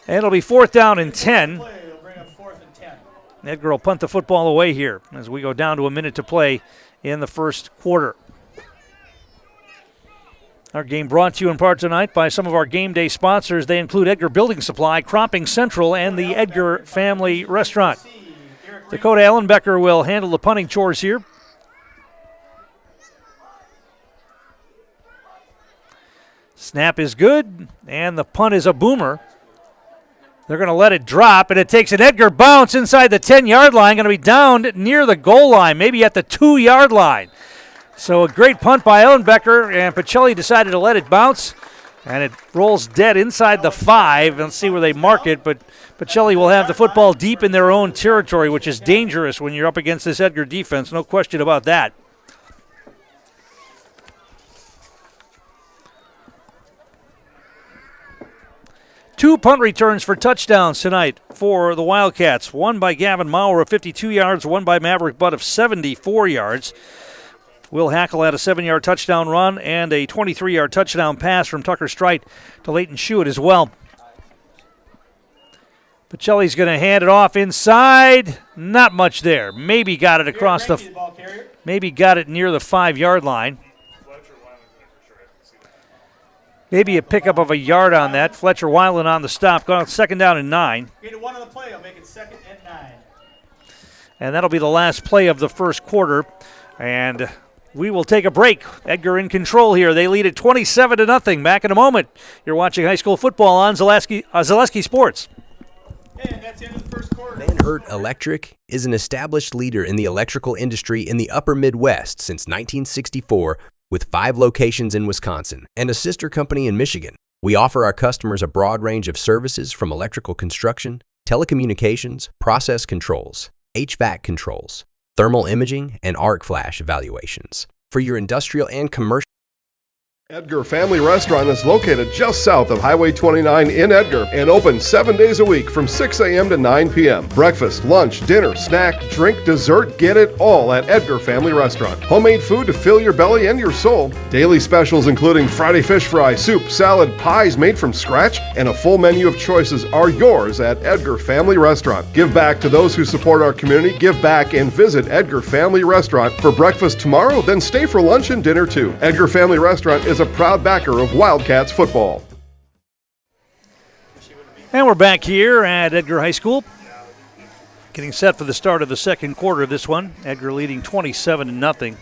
And it'll be 4th down and 10. Play will bring up 4th and 10. Edgar will punt the football away here as we go down to a minute to play in the first quarter. Our game brought to you in part tonight by some of our game day sponsors. They include Edgar Building Supply, Cropping Central, and the Edgar Family Restaurant. Dakota Ellenbecker will handle the punting chores here. Snap is good, and the punt is a boomer. They're going to let it drop, and it takes an Edgar bounce inside the 10-yard line. Going to be down near the goal line, maybe at the 2-yard line. So a great punt by Ellenbecker, and Pacelli decided to let it bounce, and it rolls dead inside the 5. Let's see where they mark it, but Pacelli will have the football deep in their own territory, which is dangerous when you're up against this Edgar defense. No question about that. Two punt returns for touchdowns tonight for the Wildcats. One by Gavin Maurer of 52 yards, one by Maverick Butt of 74 yards. Will Hackle had a 7-yard touchdown run and a 23-yard touchdown pass from Tucker Strite to Leighton Schuett as well. Pacelli's going to hand it off inside. Not much there. Maybe got it across maybe got it near the 5-yard line. Maybe a pickup of a yard on that. Fletcher Weiland on the stop. Going 2nd down and 9. Gain of 1 on the play. I'll make it 2nd and 9. And that'll be the last play of the first quarter. And we will take a break. Edgar in control here. They lead at 27-0. Back in a moment. You're watching high school football on Zaleski Sports. And that's the end of the first quarter. Van Ert Electric is an established leader in the electrical industry in the upper Midwest since 1964, with 5 locations in Wisconsin and a sister company in Michigan. We offer our customers a broad range of services from electrical construction, telecommunications, process controls, HVAC controls, thermal imaging, and arc flash evaluations for your industrial and commercial. Edgar Family Restaurant is located just south of Highway 29 in Edgar and open 7 days a week from 6 a.m. to 9 p.m. Breakfast, lunch, dinner, snack, drink, dessert, get it all at Edgar Family Restaurant. Homemade food to fill your belly and your soul. Daily specials including Friday fish fry, soup, salad, pies made from scratch, and a full menu of choices are yours at Edgar Family Restaurant. Give back to those who support our community. Give back and visit Edgar Family Restaurant for breakfast tomorrow, then stay for lunch and dinner too. Edgar Family Restaurant is a proud backer of Wildcats football. And we're back here at Edgar High School. Getting set for the start of the second quarter of this one. Edgar leading 27-0.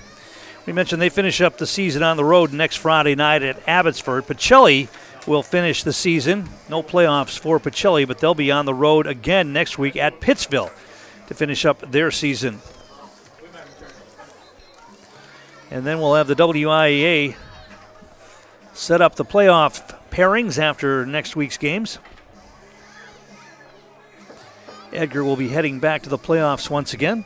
We mentioned they finish up the season on the road next Friday night at Abbotsford. Pacelli will finish the season. No playoffs for Pacelli, but they'll be on the road again next week at Pittsville to finish up their season. And then we'll have the WIAA set up the playoff pairings after next week's games. Edgar will be heading back to the playoffs once again.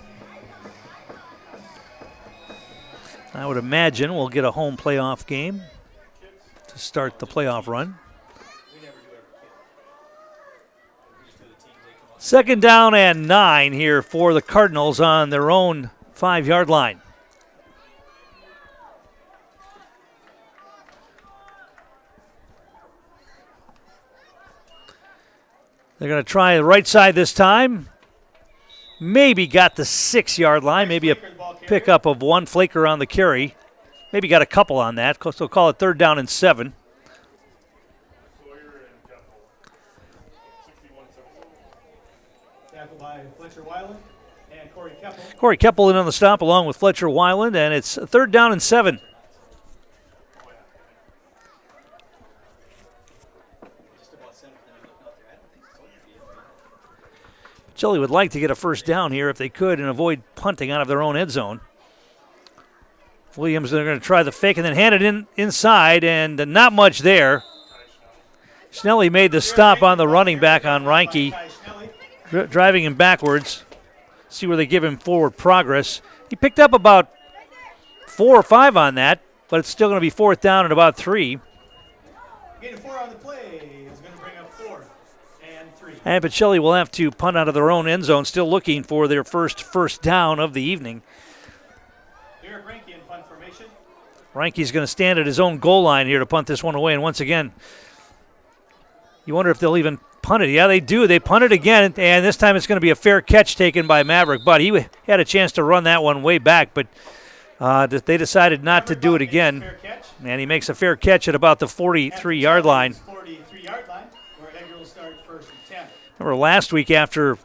I would imagine we'll get a home playoff game to start the playoff run. 2nd down and 9 here for the Cardinals on their own 5-yard line. They're going to try the right side this time. Maybe got the 6-yard line. Maybe a pickup of 1. Flaker on the carry. Maybe got a couple on that. So call it 3rd down and 7. Tackled by Fletcher Weiland and Corey Keppel. Corey Keppel in on the stop along with Fletcher Weiland, and it's 3rd down and 7. Pacelli would like to get a first down here if they could and avoid punting out of their own end zone. Williams, they're going to try the fake and then hand it inside, and not much there. Schnelly made the stop on the running back on Reinke, driving him backwards. See where they give him forward progress. He picked up about 4 or 5 on that, but it's still going to be 4th down and about 3. Gain of 4 on the play is going to bring up 4 and 3. And Pacelli will have to punt out of their own end zone, still looking for their first down of the evening. Derek Reinke in punt formation. Reinke's going to stand at his own goal line here to punt this one away, and once again, you wonder if they'll even punt it. Yeah, they do. They punt it again, and this time it's going to be a fair catch taken by Maverick Butt. He had a chance to run that one way back, but they decided not to do it again. And he makes a fair catch at about the 43-yard line. 43-yard line, where Edgar will start 1st and 10. Remember last week after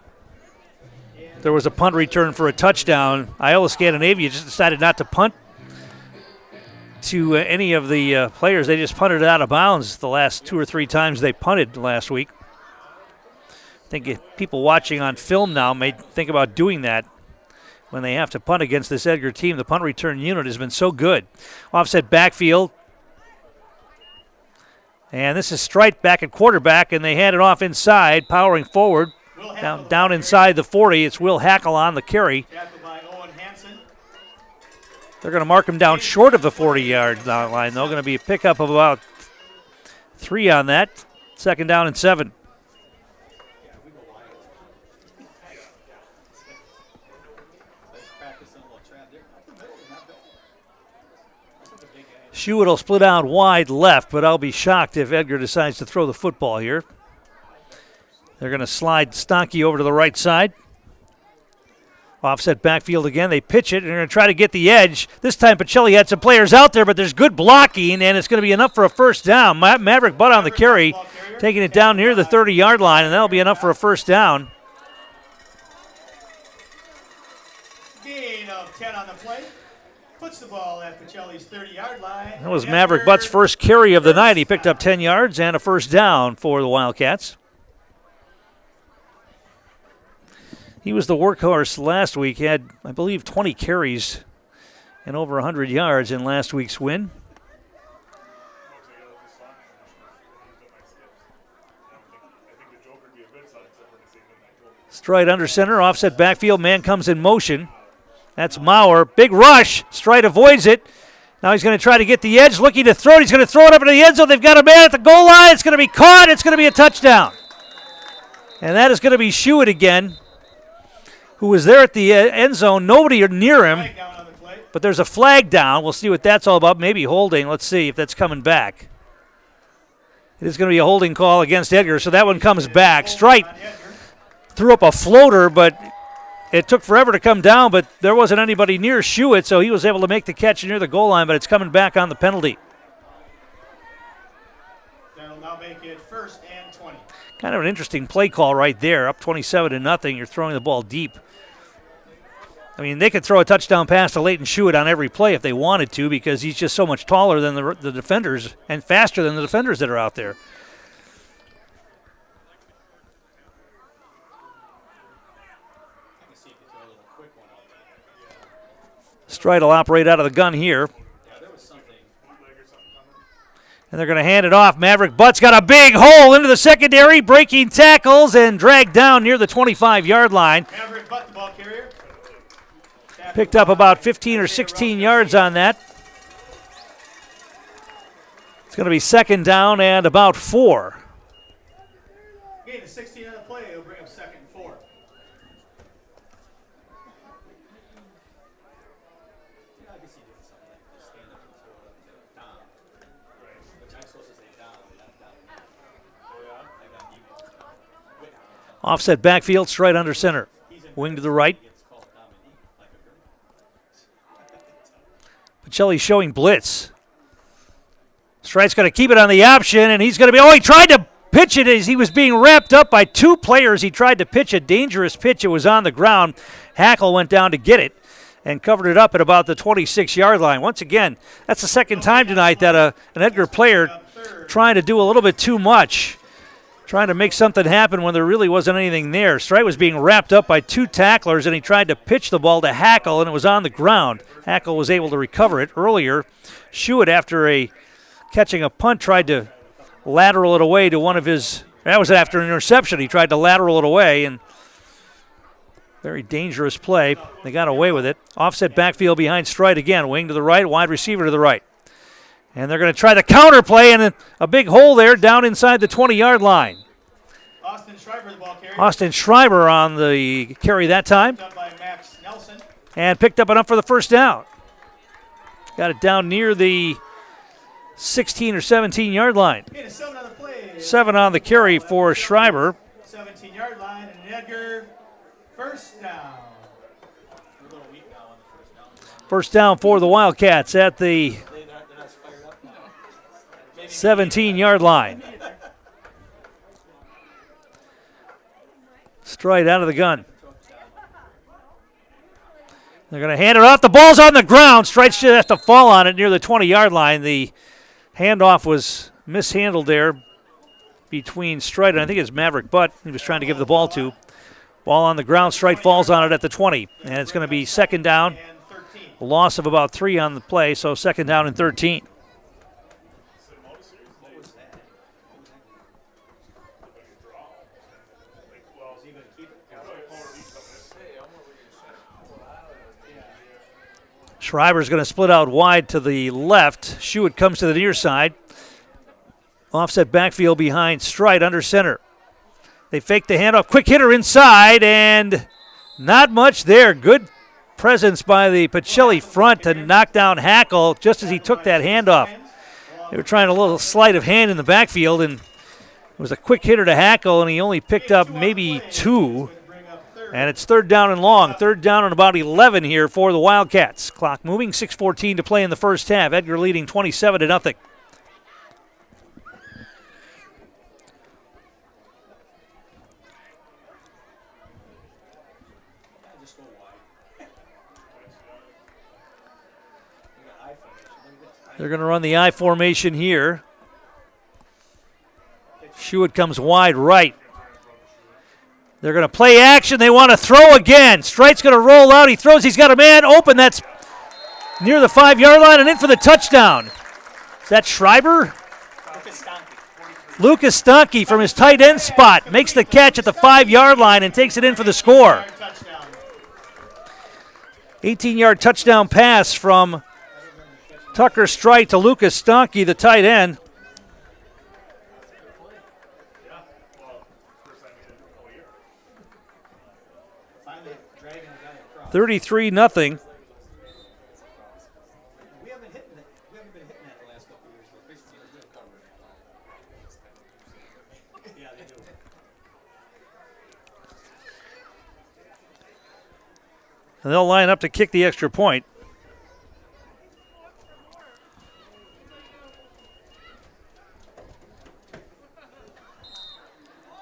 there was a punt return for a touchdown, Iowa Scandinavia just decided not to punt to any of the players. They just punted it out of bounds the last 2 or 3 times they punted last week. I think people watching on film now may think about doing that when they have to punt against this Edgar team. The punt return unit has been so good. Offset backfield. And this is Strite back at quarterback, and they hand it off inside, powering forward. Down inside the 40, it's Will Hackle on the carry. They're going to mark him down short of the 40-yard line, though. Going to be a pickup of about 3 on that. 2nd down and 7. Shewitt will split out wide left, but I'll be shocked if Edgar decides to throw the football here. They're going to slide Stonky over to the right side. Offset backfield again. They pitch it, and they're going to try to get the edge. This time Pacelli had some players out there, but there's good blocking, and it's going to be enough for a first down. Maverick Butt on the carry, taking it down near the 30-yard line, and that'll be enough for a first down. Gain of 10 on the play. Puts the ball at Pacelli's 30-yard line. That was Maverick Butt's first carry of the night. He picked up 10 yards and a first down for the Wildcats. He was the workhorse last week. He had, I believe, 20 carries and over 100 yards in last week's win. Stride under center, offset backfield. Man comes in motion. That's Maurer. Big rush. Stride avoids it. Now he's going to try to get the edge, looking to throw it. He's going to throw it up into the end zone. They've got a man at the goal line. It's going to be caught. It's going to be a touchdown. And that is going to be Shewitt again, who was there at the end zone. Nobody near him, but there's a flag down. We'll see what that's all about. Maybe holding. Let's see if that's coming back. It is going to be a holding call against Edgar, so that one comes back. Strite threw up a floater, but it took forever to come down, but there wasn't anybody near Shewitt, so he was able to make the catch near the goal line, but it's coming back on the penalty. That'll now make it 1st and 20. Kind of an interesting play call right there. Up 27-0. You're throwing the ball deep. I mean, they could throw a touchdown pass to Leighton Shewitt on every play if they wanted to, because he's just so much taller than the defenders and faster than the defenders that are out there. Stride will operate out of the gun here. And they're going to hand it off. Maverick Butt's got a big hole into the secondary, breaking tackles and dragged down near the 25-yard line. Maverick Butt, the ball carrier. Picked up about 15 or 16 yards on that. It's going to be 2nd down and about 4. Gain of 16 on the play. He'll bring up 2nd and 4. Offset backfield, straight under center. Wing to the right. Pacelli showing blitz. Strite's going to keep it on the option, and he's going to be, he tried to pitch it as he was being wrapped up by 2 players. He tried to pitch a dangerous pitch. It was on the ground. Hackle went down to get it and covered it up at about the 26-yard line. Once again, that's the second time tonight that an Edgar player trying to do a little bit too much. trying to make something happen when there really wasn't anything there. Strite was being wrapped up by 2 tacklers, and he tried to pitch the ball to Hackle, and it was on the ground. Hackle was able to recover it earlier. Schuett, after catching a punt, tried to lateral it away to one of his. That was after an interception. He tried to lateral it away, and very dangerous play. They got away with it. Offset backfield behind Strite again. Wing to the right, wide receiver to the right. And they're going to try the counter play, and a big hole there down inside the 20-yard line. Austin Schreiber on the carry that time. And picked up enough for the first down. Got it down near the 16 or 17-yard line. 7 on the carry for Schreiber. 17-yard line, and Edgar, first down. First down for the Wildcats at the 17-yard line. Strite out of the gun. They're going to hand it off. The ball's on the ground. Strite should have to fall on it near the 20-yard line. The handoff was mishandled there between Strite and I think it's Maverick Butt he was trying to give the ball to. Ball on the ground. Strite falls on it at the 20. And it's going to be second down. A loss of about 3 on the play, so second down and 13. Schreiber's going to split out wide to the left. Schuett comes to the near side. Offset backfield behind Strite under center. They fake the handoff. Quick hitter inside, and not much there. Good presence by the Pacelli front to knock down Hackle just as he took that handoff. They were trying a little sleight of hand in the backfield, and it was a quick hitter to Hackle, and he only picked up maybe 2. And it's third down and long. Third down and about 11 here for the Wildcats. Clock moving, 6:14 to play in the first half. Edgar leading 27-0. They're going to run the I formation here. Schuett comes wide right. They're going to play action. They want to throw again. Strite's going to roll out. He throws. He's got a man open. That's near the 5-yard line and in for the touchdown. Is that Schreiber? Lucas Stanke from his tight end spot makes the catch at the 5-yard line and takes it in for the score. 18-yard touchdown pass from Tucker Strite to Lucas Stanke, the tight end. 33-0. And they'll line up to kick the extra point.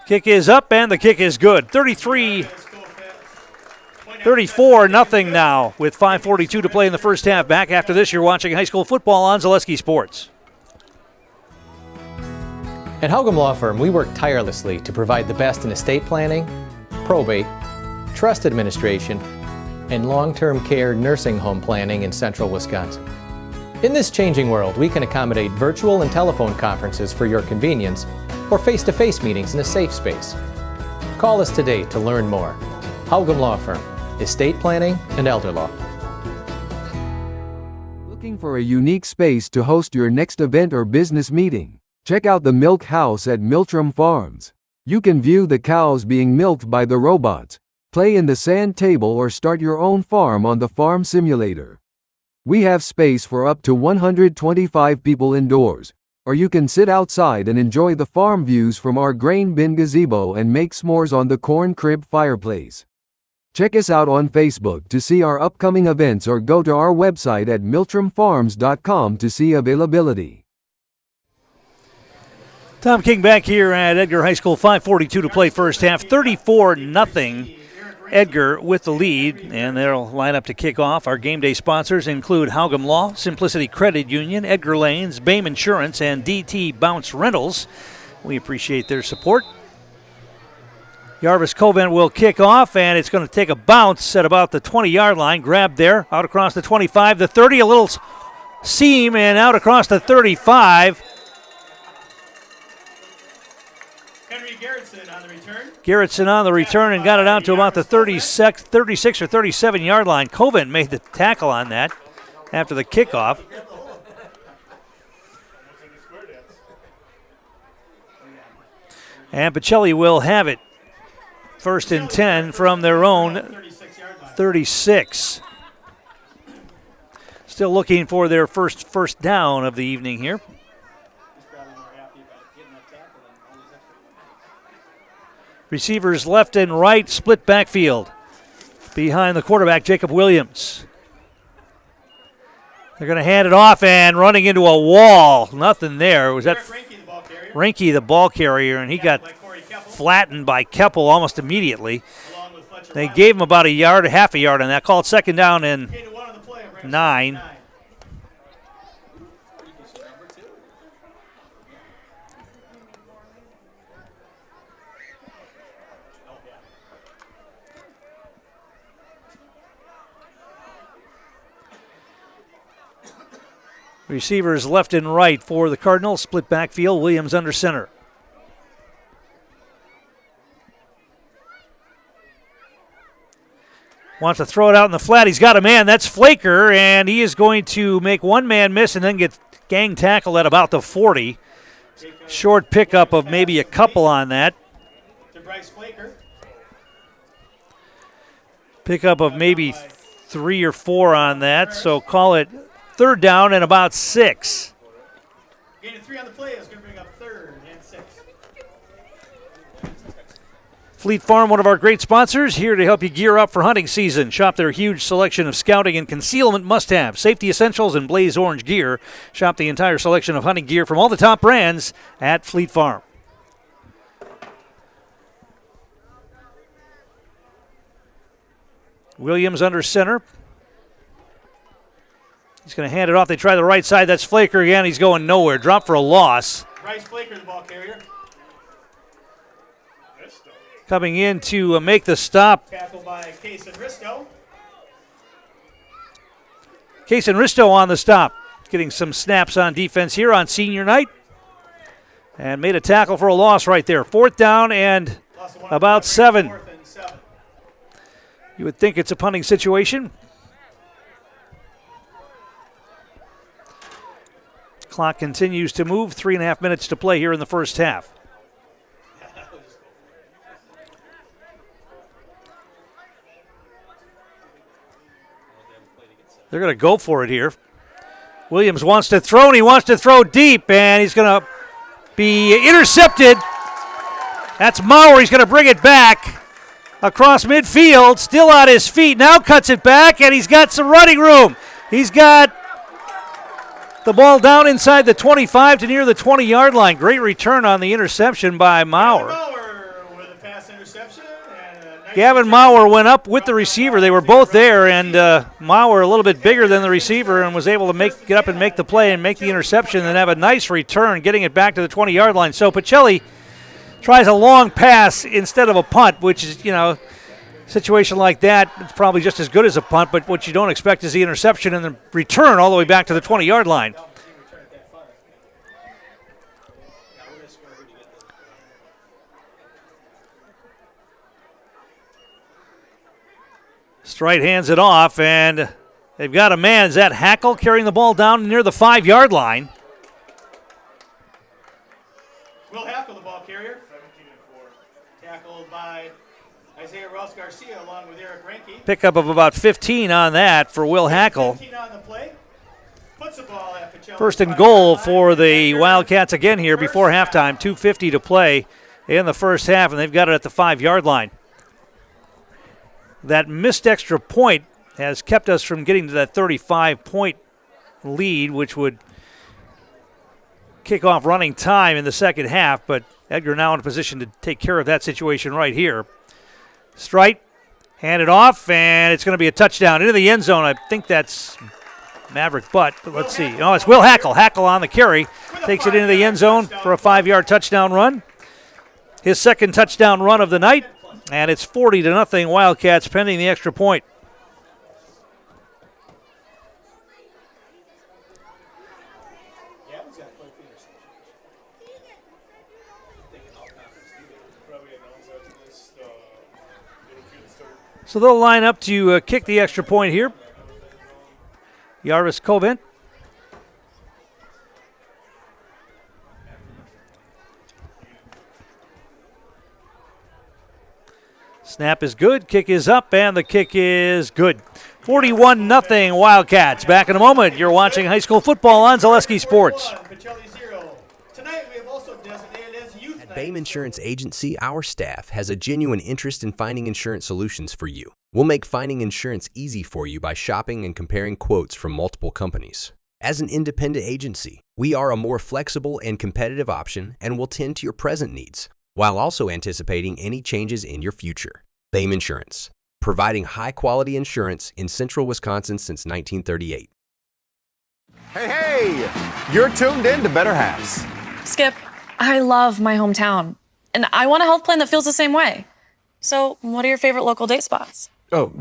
Kick is up, and the kick is good. 34-0 now with 5:42 to play in the first half. Back after this, you're watching high school football on Zaleski Sports. At Haugum Law Firm, we work tirelessly to provide the best in estate planning, probate, trust administration, and long-term care nursing home planning in central Wisconsin. In this changing world, we can accommodate virtual and telephone conferences for your convenience or face-to-face meetings in a safe space. Call us today to learn more. Haugum Law Firm, estate planning and elder law. Looking for a unique space to host your next event or business meeting? Check out the Milk House at Miltram Farms. You can view the cows being milked by the robots, play in the sand table, or start your own farm on the farm simulator. We have space for up to 125 people indoors, or you can sit outside and enjoy the farm views from our grain bin gazebo and make s'mores on the corn crib fireplace. Check us out on Facebook to see our upcoming events or go to our website at miltramfarms.com to see availability. Tom King back here at Edgar High School, 5:42 to play first half, 34-0. Edgar with the lead, and they'll line up to kick off. Our game day sponsors include Haugum Law, Simplicity Credit Union, Edgar Lanes, BAME Insurance, and DT Bounce Rentals. We appreciate their support. Jarvis Covent will kick off, and it's going to take a bounce at about the 20-yard line. Grabbed there, out across the 25, the 30, a little seam, and out across the 35. Garrettson on the return and got it out to about the 36 or 37-yard line. Covent made the tackle on that after the kickoff. And Pacelli will have it. 1st and 10 from their own 36. Still looking for their first down of the evening here. Receivers left and right, split backfield. Behind the quarterback, Jacob Williams. They're going to hand it off and running into a wall. Nothing there. Was that Rinke, the ball carrier, and he got flattened by Keppel almost immediately. They gave him about half a yard on that. Called second down and 9. Receivers left and right for the Cardinals. Split backfield. Williams under center. Wants to throw it out in the flat. He's got a man. That's Flaker, and he is going to make one man miss and then get gang tackled at about the 40. Short pickup of maybe a couple on that. Pickup of maybe 3 or 4 on that, so call it 3rd down and about 6. Gain of 3 on the play is going to bring up 3rd and 6. Fleet Farm, one of our great sponsors, here to help you gear up for hunting season. Shop their huge selection of scouting and concealment must-haves, safety essentials, and blaze orange gear. Shop the entire selection of hunting gear from all the top brands at Fleet Farm. Williams under center. He's going to hand it off. They try the right side. That's Flaker again. He's going nowhere. Drop for a loss. Bryce Flaker, the ball carrier. Coming in to make the stop. Tackle by Case and Risto. Case and Risto on the stop. Getting some snaps on defense here on senior night. And made a tackle for a loss right there. 4th down and about 7. You would think it's a punting situation. Clock continues to move. 3.5 minutes to play here in the first half. They're going to go for it here. Williams wants to throw, and he wants to throw deep, and he's going to be intercepted. That's Maurer. He's going to bring it back across midfield, still on his feet. Now cuts it back, and he's got some running room. He's got the ball down inside the 25 to near the 20-yard line. Great return on the interception by Maurer. Gavin Maurer went up with the receiver. They were both there, and Maurer a little bit bigger than the receiver and was able to get up and make the play and make the interception and have a nice return, getting it back to the 20-yard line. So Pacelli tries a long pass instead of a punt, which is, situation like that, it's probably just as good as a punt, but what you don't expect is the interception and the return all the way back to the 20-yard line. Strite hands it off, and they've got a man. Is that Hackle carrying the ball down near the 5-yard line? Will Hackle, the ball carrier. 17-4. Tackled by Isaiah Ross Garcia along with Eric Ranke. Pickup of about 15 on that for Will Hackle. 15 on the play. Puts the ball at Pacelli. 1st and goal for the Wildcats again here before halftime. 2:50 to play in the first half, and they've got it at the 5-yard line. That missed extra point has kept us from getting to that 35-point lead, which would kick off running time in the second half, but Edgar now in a position to take care of that situation right here. Strite, hand it off, and it's going to be a touchdown into the end zone. I think that's Maverick Butt, but let's see. Oh, it's Will Hackle. Hackle on the carry. takes it into the end zone for a 5-yard touchdown run. His second touchdown run of the night, and it's 40-0 Wildcats pending the extra point. So they'll line up to kick the extra point here. Jarvis Covent. Snap is good, kick is up, and the kick is good. 41-0 Wildcats. Back in a moment. You're watching high school football on Zaleski Sports. At BAME Insurance Agency, our staff has a genuine interest in finding insurance solutions for you. We'll make finding insurance easy for you by shopping and comparing quotes from multiple companies. As an independent agency, we are a more flexible and competitive option and will tend to your present needs, while also anticipating any changes in your future. BAME Insurance, providing high-quality insurance in central Wisconsin since 1938. Hey, you're tuned in to Better Halves. Skip, I love my hometown, and I want a health plan that feels the same way. So, what are your favorite local date spots? Oh,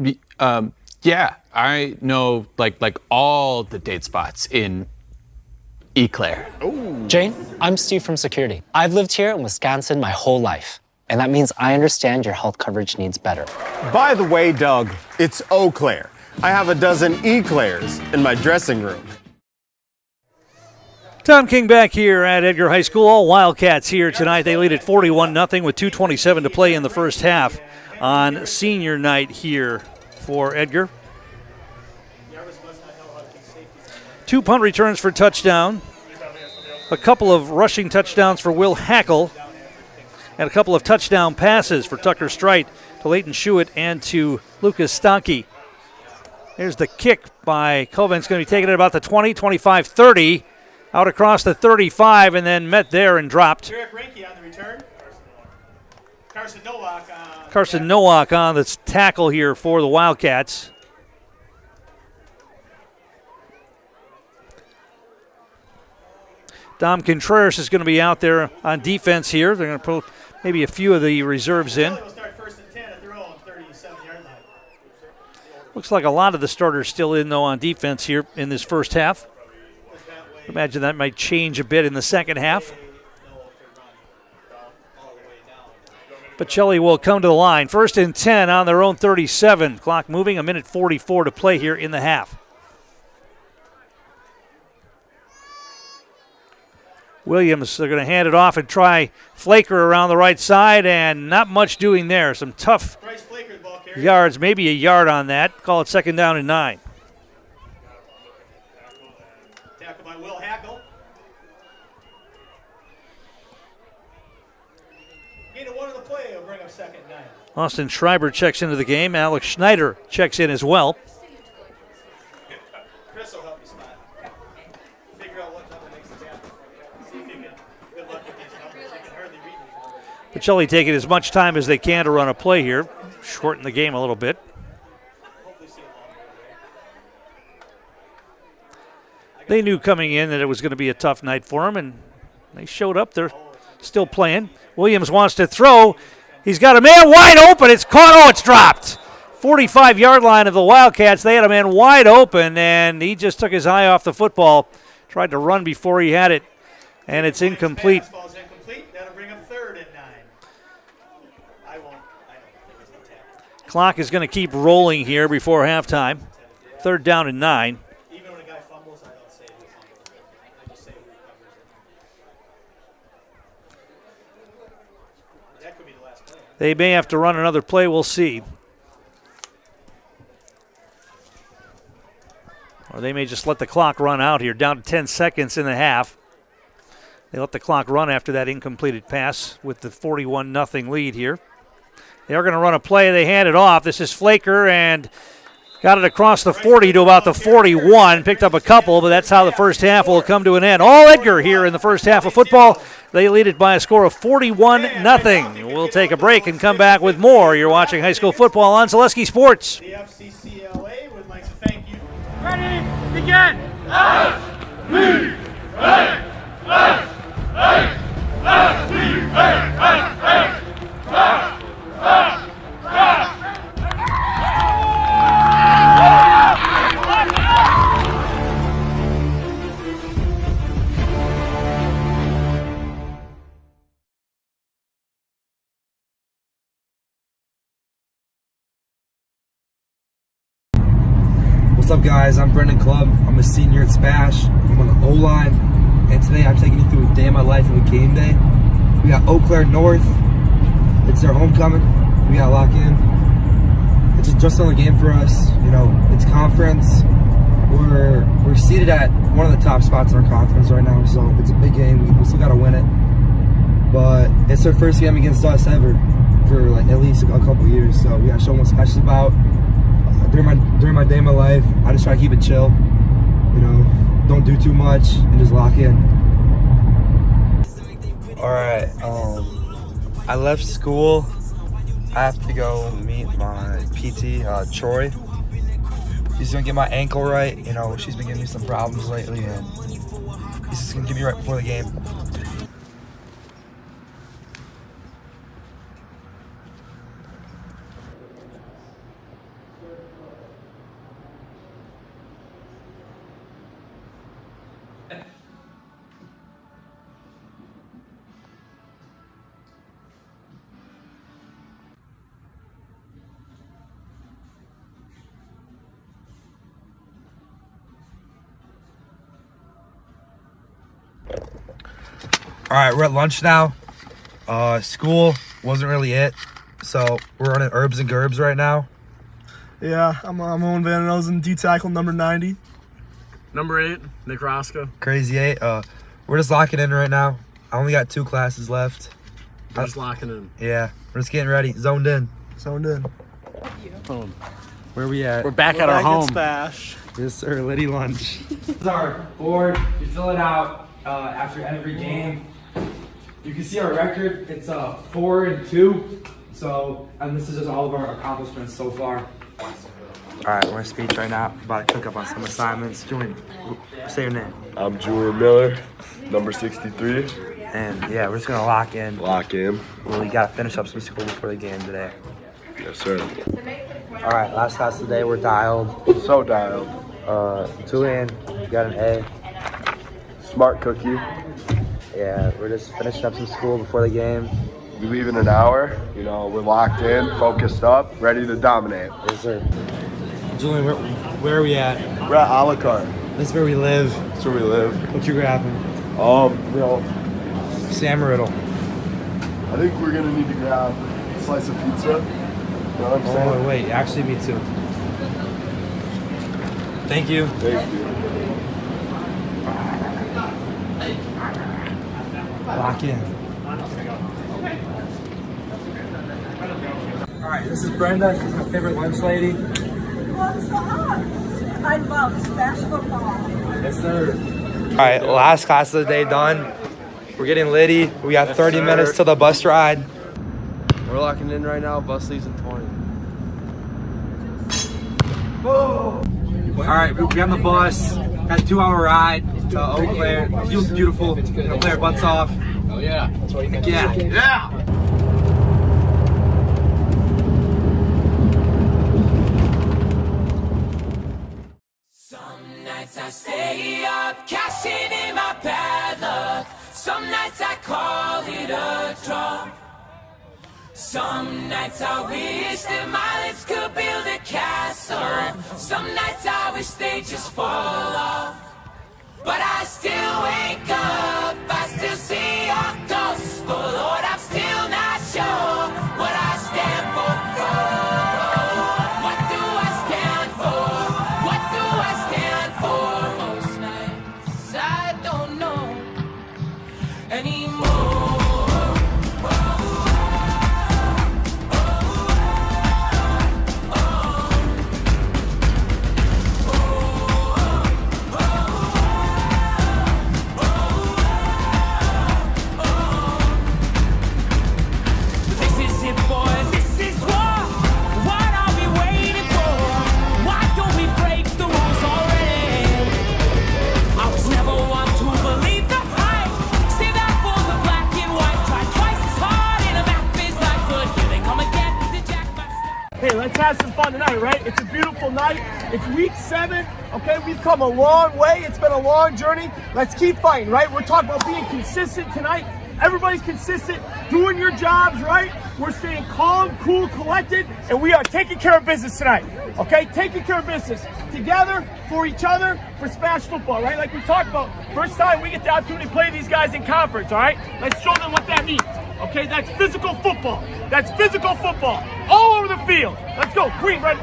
yeah, I know like all the date spots in Eau Claire. Jane, I'm Steve from security. I've lived here in Wisconsin my whole life, and that means I understand your health coverage needs better. By the way, Doug, it's Eau Claire. I have a dozen Eclairs in my dressing room. Tom King back here at Edgar High School. All Wildcats here tonight. They lead at 41-0 with 2:27 to play in the first half on senior night here for Edgar. 2 punt returns for touchdown. A couple of rushing touchdowns for Will Hackle. And a couple of touchdown passes for Tucker Strite to Leighton Schuett and to Lucas Stanke. There's the kick by Colvin. It's going to be taken at about the 20, 25, 30. Out across the 35 and then met there and dropped. Derek Reinke on the return. Carson Nowak on the tackle here for the Wildcats. Dom Contreras is going to be out there on defense here. They're going to put maybe a few of the reserves in. Looks like a lot of the starters still in, though, on defense here in this first half. Imagine that might change a bit in the second half. Pacelli will come to the line. 1st and 10 on their own 37. Clock moving, 1:44 to play here in the half. Williams, they're going to hand it off and try Flaker around the right side, and not much doing there. Some tough yards, maybe a yard on that. Call it 2nd down and 9. Tackle by Will Hackle. Gain of 1 on the play will bring up 2nd and 9. Austin Schreiber checks into the game. Alex Schneider checks in as well. Chris will help you spot. Figure out what number makes the tackle. See if you can. Good luck with these numbers. You can hardly read these numbers. Pacelli taking as much time as they can to run a play here. Shorten the game a little bit. They knew coming in that it was going to be a tough night for them, and they showed up. They're still playing. Williams wants to throw. He's got a man wide open. It's caught. Oh, it's dropped. 45-yard line of the Wildcats. They had a man wide open, and he just took his eye off the football. Tried to run before he had it, and it's incomplete. That'll bring up 3rd and 9. Clock is going to keep rolling here before halftime. 3rd down and 9. Even when a guy fumbles, I don't say who fumbles it. I just say who recovers it. That could be the last play. They may have to run another play. We'll see. Or they may just let the clock run out here. Down to 10 seconds in the half. They let the clock run after that incompleted pass with the 41-0 lead here. They are going to run a play. They hand it off. This is Flaker, and got it across the 40 to about the 41. Picked up a couple, but that's how the first half will come to an end. All Edgar here in the first half of football. They lead it by a score of 41-0. We'll take a break and come back with more. You're watching high school football on Zaleski Sports. The FCCLA would like to thank you. Ready, begin! S-B-A-S! up, guys? I'm Brendan Clubb. I'm a senior at Spash. I'm on the O-line, and today I'm taking you through a day in my life of a game day. We got Eau Claire North. It's their homecoming. We got to lock in. It's just another game for us. You know, it's conference. We're seated at one of the top spots in our conference right now, so it's a big game. We still got to win it. But it's their first game against us ever for like at least a couple years, so we got to show them what Spash is about. During my day in my life, I just try to keep it chill. You know, don't do too much and just lock in. All right. I left school. I have to go meet my PT, Troy. He's gonna get my ankle right. You know, she's been giving me some problems lately, and he's just gonna give me right before the game. All right, we're at lunch now. School wasn't really it, so we're running herbs and gerbs right now. Yeah, I'm Owen Van Ozen, D-tackle number 90. Number 8, Nick Roscoe. Crazy 8. We're just locking in right now. I only got 2 classes left. Just locking in. Yeah, we're just getting ready. Zoned in. Zoned in. Where are we at? We're back at our home. Spash. Yes, sir. Liddy lunch. This is our board. You fill it out after every game. You can see our record. It's 4-2. So, and this is just all of our accomplishments so far. All right, we're in speech right now. About to cook up on some assignments. Julian, say your name. I'm Julian Miller, number 63. And yeah, we're just gonna lock in. Lock in. Well, we gotta finish up some school before the game today. Yes, sir. All right, last class today, we're dialed. So dialed. Julian, you got an A. Smart cookie. Yeah, we're just finishing up some school before the game. We leave in an hour. You know, we're locked in, focused up, ready to dominate. Yes, sir. Julian, where are we at? We're at a la carte. This is where we live. That's where we live. What you grabbing? You know, Sam Riddle. I think we're gonna need to grab a slice of pizza. You know what I'm saying? Oh, wait, actually me too. Thank you. Thank you. Lock in. All right, this is Brenda. She's my favorite lunch lady. What's the hot? I love Spash football. Yes, sir. All right, last class of the day done. We're getting litty. We got 30 minutes till the bus ride. We're locking in right now. Bus leaves in 20. Whoa. All right, we're on the bus. Got a 2-hour ride to Eau Claire. Feels beautiful. Eau Claire butts off. Oh yeah, that's what you got. Yeah. Yeah. Some nights I stay up, cashing in my bad luck. Some nights I call it a draw. Some nights I wish that my lips could build a castle. Some nights I wish they just fall off. But I still wake up, I still see your ghost. Oh Lord, I'm still not sure what I stand for. What do I stand for? What do I stand for? Most nights I don't know anymore. Let's have some fun tonight, right? It's a beautiful night. It's week 7, okay? We've come a long way. It's been a long journey. Let's keep fighting, right? We're talking about being consistent tonight. Everybody's consistent, doing your jobs, right? We're staying calm, cool, collected, and we are taking care of business tonight, okay? Taking care of business together, for each other, for Spash football, right? Like we talked about, first time we get the opportunity to play these guys in conference, all right? Let's show them what that means, okay? That's physical football. That's physical football all over the field. Let's go, Green, ready?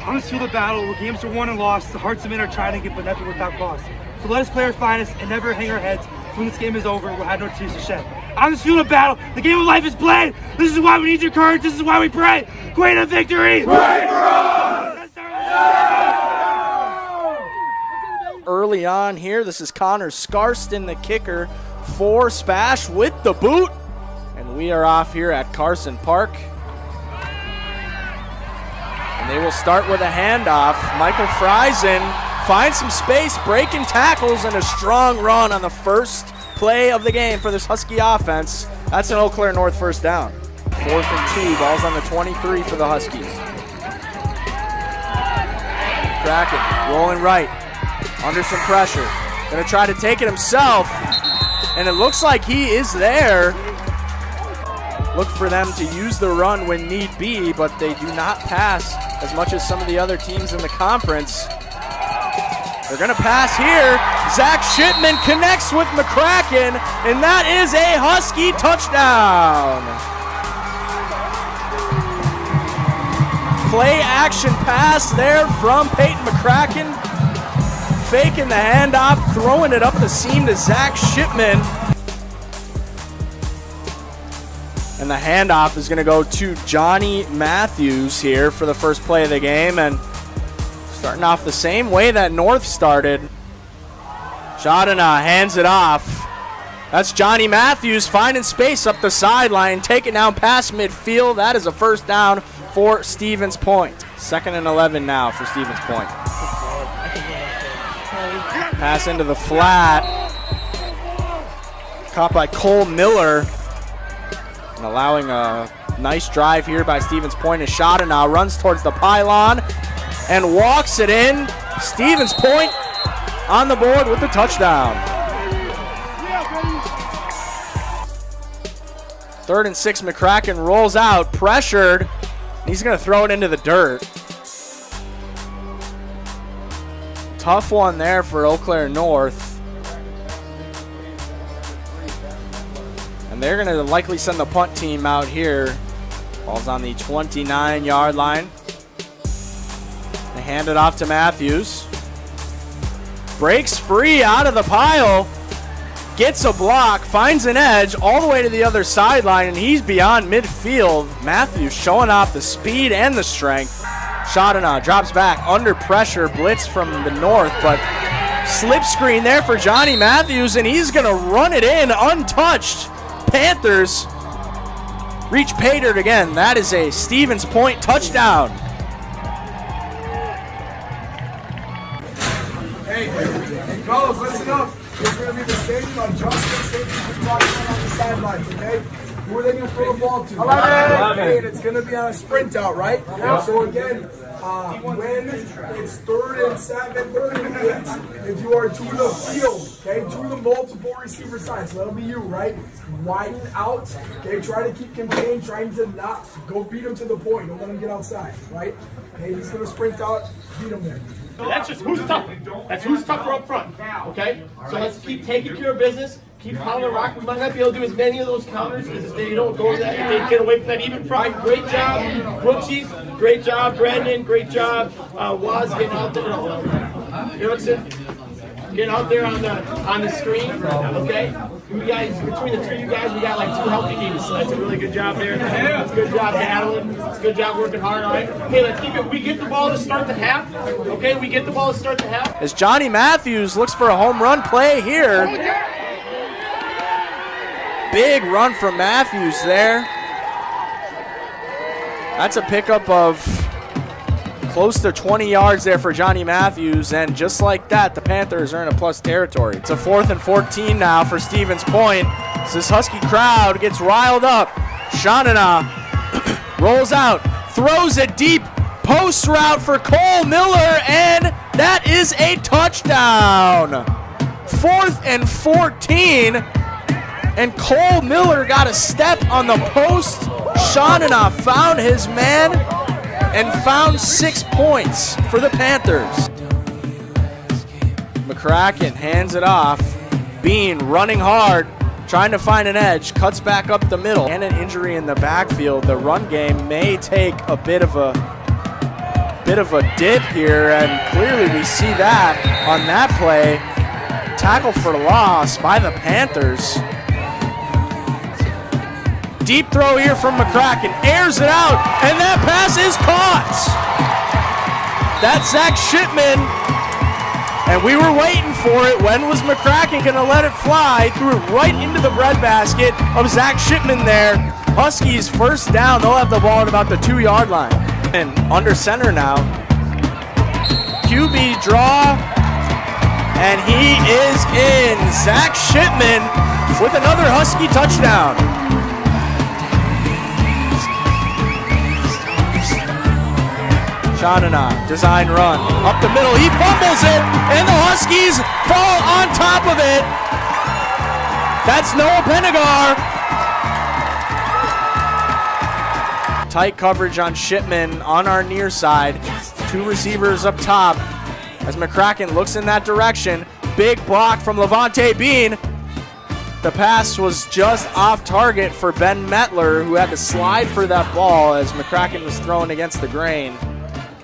On this field of battle, where games are won and lost, the hearts of men are trying to get, but never without cost. So let us play our finest and never hang our heads. When this game is over, we'll have no tears to shed. On this field of battle, the game of life is played. This is why we need your courage. This is why we pray. Great of victory. Pray for us! Early on here, this is Connor Scarston, the kicker for Spash with the boot. And we are off here at Carson Park. And they will start with a handoff. Michael Friesen finds some space, breaking tackles, and a strong run on the first play of the game for this Husky offense. That's an Eau Claire North first down. 4th and 2, ball's on the 23 for the Huskies. Kraken rolling right, under some pressure. Gonna try to take it himself, and it looks like he is there. Look for them to use the run when need be, but they do not pass as much as some of the other teams in the conference. They're going to pass here. Zach Shipman connects with McCracken, and that is a Husky touchdown. Play action pass there from Peyton McCracken. Faking the handoff, throwing it up the seam to Zach Shipman. And the handoff is going to go to Johnny Matthews here for the first play of the game. And starting off the same way that North started. Shadana hands it off. That's Johnny Matthews finding space up the sideline, taking down past midfield. That is a first down for Stevens Point. 2nd and 11 now for Stevens Point. Pass into the flat. Caught by Cole Miller. And allowing a nice drive here by Stevens Point. And Shadana runs towards the pylon and walks it in. Stevens Point on the board with the touchdown. 3rd and 6, McCracken rolls out, pressured. He's going to throw it into the dirt. Tough one there for Eau Claire North. And they're going to likely send the punt team out here. Ball's on the 29-yard line. They hand it off to Matthews. Breaks free out of the pile. Gets a block, finds an edge all the way to the other sideline, and he's beyond midfield. Matthews showing off the speed and the strength. Shadana drops back under pressure, blitz from the north, but slip screen there for Johnny Matthews, and he's going to run it in untouched. Panthers reach pay dirt again. That is a Stevens Point touchdown. Hey, fellas, listen up. It's going to be the same adjustment safety on the sidelines, okay? Who are they going to throw the ball to? 11. Okay, and it's going to be on a sprint out, right? Yeah. So again, when it's 3rd and 7, 3rd and 8, if you are to the field, okay, to the multiple receiver signs, so that'll be you, right? Widen out, okay, try to keep contained, trying to not go beat him to the point. Don't let him get outside, right? Okay, he's going to sprint out, beat him there. That's just who's tougher. That's who's tougher up front. Okay? So let's keep taking care of business. Keep pounding the rock. We might not be able to do as many of those counters because if they don't go to that, if they get away from that even front. Great job, Brooksy. Great job, Brandon. Great job, Waz getting out there. Erickson getting out there on the screen. Okay? You guys, between the 3 of you guys, we got like 2 healthy knees, so that's a really good job there. It's a good job battling. It's a good job working hard, all right? Okay, let's keep it. We get the ball to start the half. Okay, we get the ball to start the half. As Johnny Matthews looks for a home run play here. Big run from Matthews there. That's a pickup of close to 20 yards there for Johnny Matthews, and just like that, the Panthers are in a plus territory. It's a 4th and 14 now for Stevens Point. So this Husky crowd gets riled up. Shadana rolls out, throws a deep post route for Cole Miller, and that is a touchdown. 4th and 14. And Cole Miller got a step on the post. Shonina found his man and found 6 points for the Panthers. McCracken hands it off. Bean running hard, trying to find an edge, cuts back up the middle. And an injury in the backfield. The run game may take a bit of a dip here, and clearly we see that on that play. Tackle for loss by the Panthers. Deep throw here from McCracken, airs it out, and that pass is caught. That's Zach Shipman, and we were waiting for it. When was McCracken gonna let it fly? Threw it right into the breadbasket of Zach Shipman there. Huskies first down, they'll have the ball at about the 2-yard line. And under center now. QB draw, and he is in. Zach Shipman with another Husky touchdown. Shonina, design run, up the middle, he fumbles it, and the Huskies fall on top of it. That's Noah Penegar. Tight coverage on Shipman on our near side. 2 receivers up top as McCracken looks in that direction. Big block from Levante Bean. The pass was just off target for Ben Metler, who had to slide for that ball as McCracken was thrown against the grain.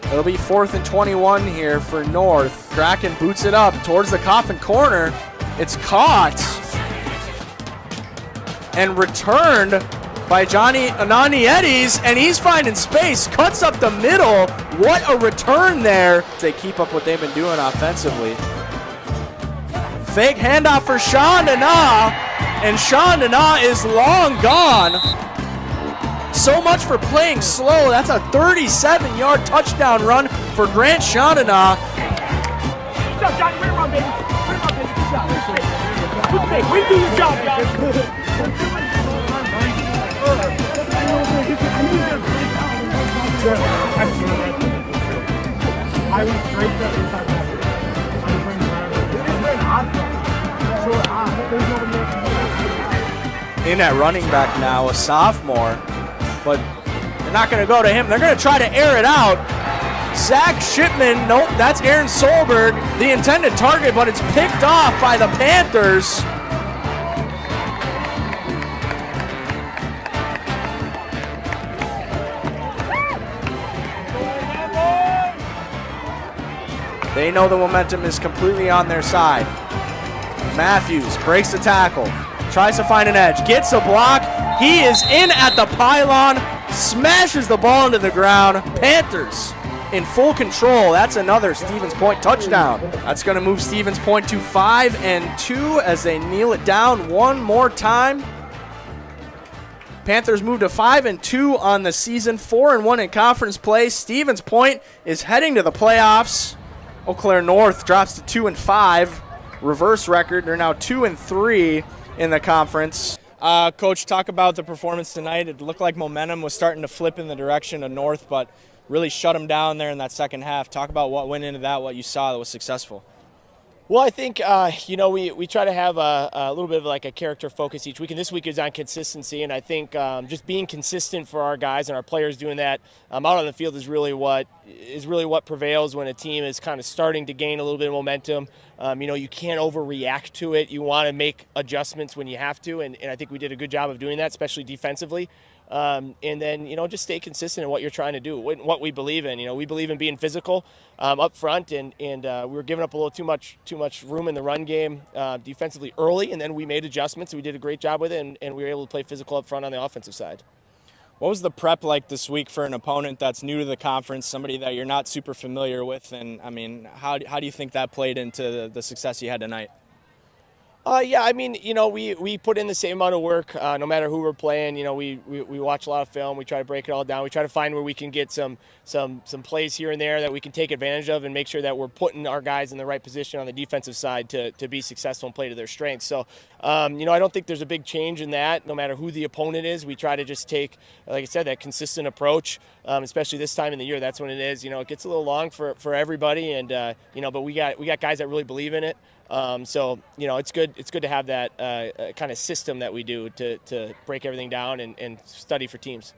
It'll be 4th and 21 here for North. McCracken boots it up towards the coffin corner. It's caught and returned by Johnny Ananiedis, and he's finding space, cuts up the middle. What a return there. They keep up what they've been doing offensively. Fake handoff for Sean Dana, and Sean Dana is long gone. So much for playing slow. That's a 37-yard touchdown run for Grant Shonina. We do your job, guys. I went straight In at running back now, a sophomore, but they're not going to go to him. They're going to try to air it out. Zach Shipman, nope, that's Aaron Solberg, the intended target, but it's picked off by the Panthers. They know the momentum is completely on their side. Matthews breaks the tackle, tries to find an edge, gets a block. He is in at the pylon, smashes the ball into the ground. Panthers in full control. That's another Stevens Point touchdown. That's going to move Stevens Point to 5-2 as they kneel it down one more time. Panthers move to 5-2 on the season, 4-1 in conference play. Stevens Point is heading to the playoffs. Eau Claire North drops to 2-5. Reverse record. They're now 2-3 in the conference. Coach, talk about the performance tonight. It looked like momentum was starting to flip in the direction of North, but really shut them down there in that second half. Talk about what went into that, what you saw that was successful. Well, I think, we try to have a little bit of like a character focus each week, and this week is on consistency, and I think just being consistent for our guys and our players doing that out on the field is really what prevails when a team is kind of starting to gain a little bit of momentum. You can't overreact to it. You want to make adjustments when you have to, and I think we did a good job of doing that, especially defensively. And then, just stay consistent in what you're trying to do, what we believe in. We believe in being physical up front, and we were giving up a little too much room in the run game defensively early, and then we made adjustments, and we did a great job with it, and we were able to play physical up front on the offensive side. What was the prep like this week for an opponent that's new to the conference, somebody that you're not super familiar with? And, how do you think that played into the success you had tonight? We put in the same amount of work no matter who we're playing. We watch a lot of film. We try to break it all down. We try to find where we can get some plays here and there that we can take advantage of and make sure that we're putting our guys in the right position on the defensive side to be successful and play to their strengths. So, I don't think there's a big change in that. No matter who the opponent is, we try to just take, like I said, that consistent approach, especially this time in the year. That's when it is. It gets a little long for everybody, and but we got guys that really believe in it. So it's good. It's good to have that kind of system that we do to break everything down and study for teams.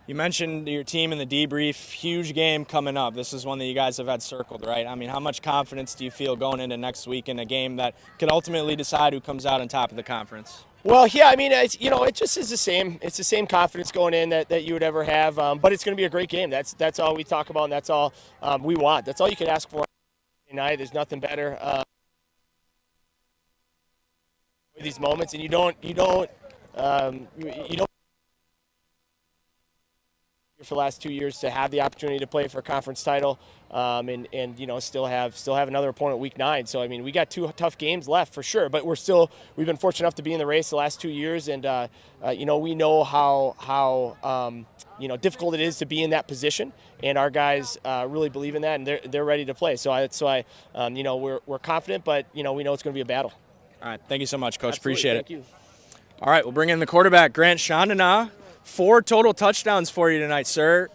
You mentioned your team in the debrief. Huge game coming up. This is one that you guys have had circled, right? I mean, how much confidence do you feel going into next week in a game that could ultimately decide who comes out on top of the conference? Well, yeah, I mean, it just is the same. It's the same confidence going in that you would ever have. But it's going to be a great game. That's all we talk about, and that's all we want. That's all you can ask for tonight. There's nothing better. These moments, and you don't for the last 2 years to have the opportunity to play for a conference title, and still have another opponent week 9. So I mean, we got 2 tough games left for sure, but we've been fortunate enough to be in the race the last 2 years, and we know how difficult it is to be in that position, and our guys really believe in that, and they're ready to play. So that's why we're confident, but we know it's going to be a battle. All right, thank you so much, Coach. Absolutely. Appreciate Thank it. you. All right, we'll bring in the quarterback, Grant Chandana. 4 total touchdowns for you tonight, sir.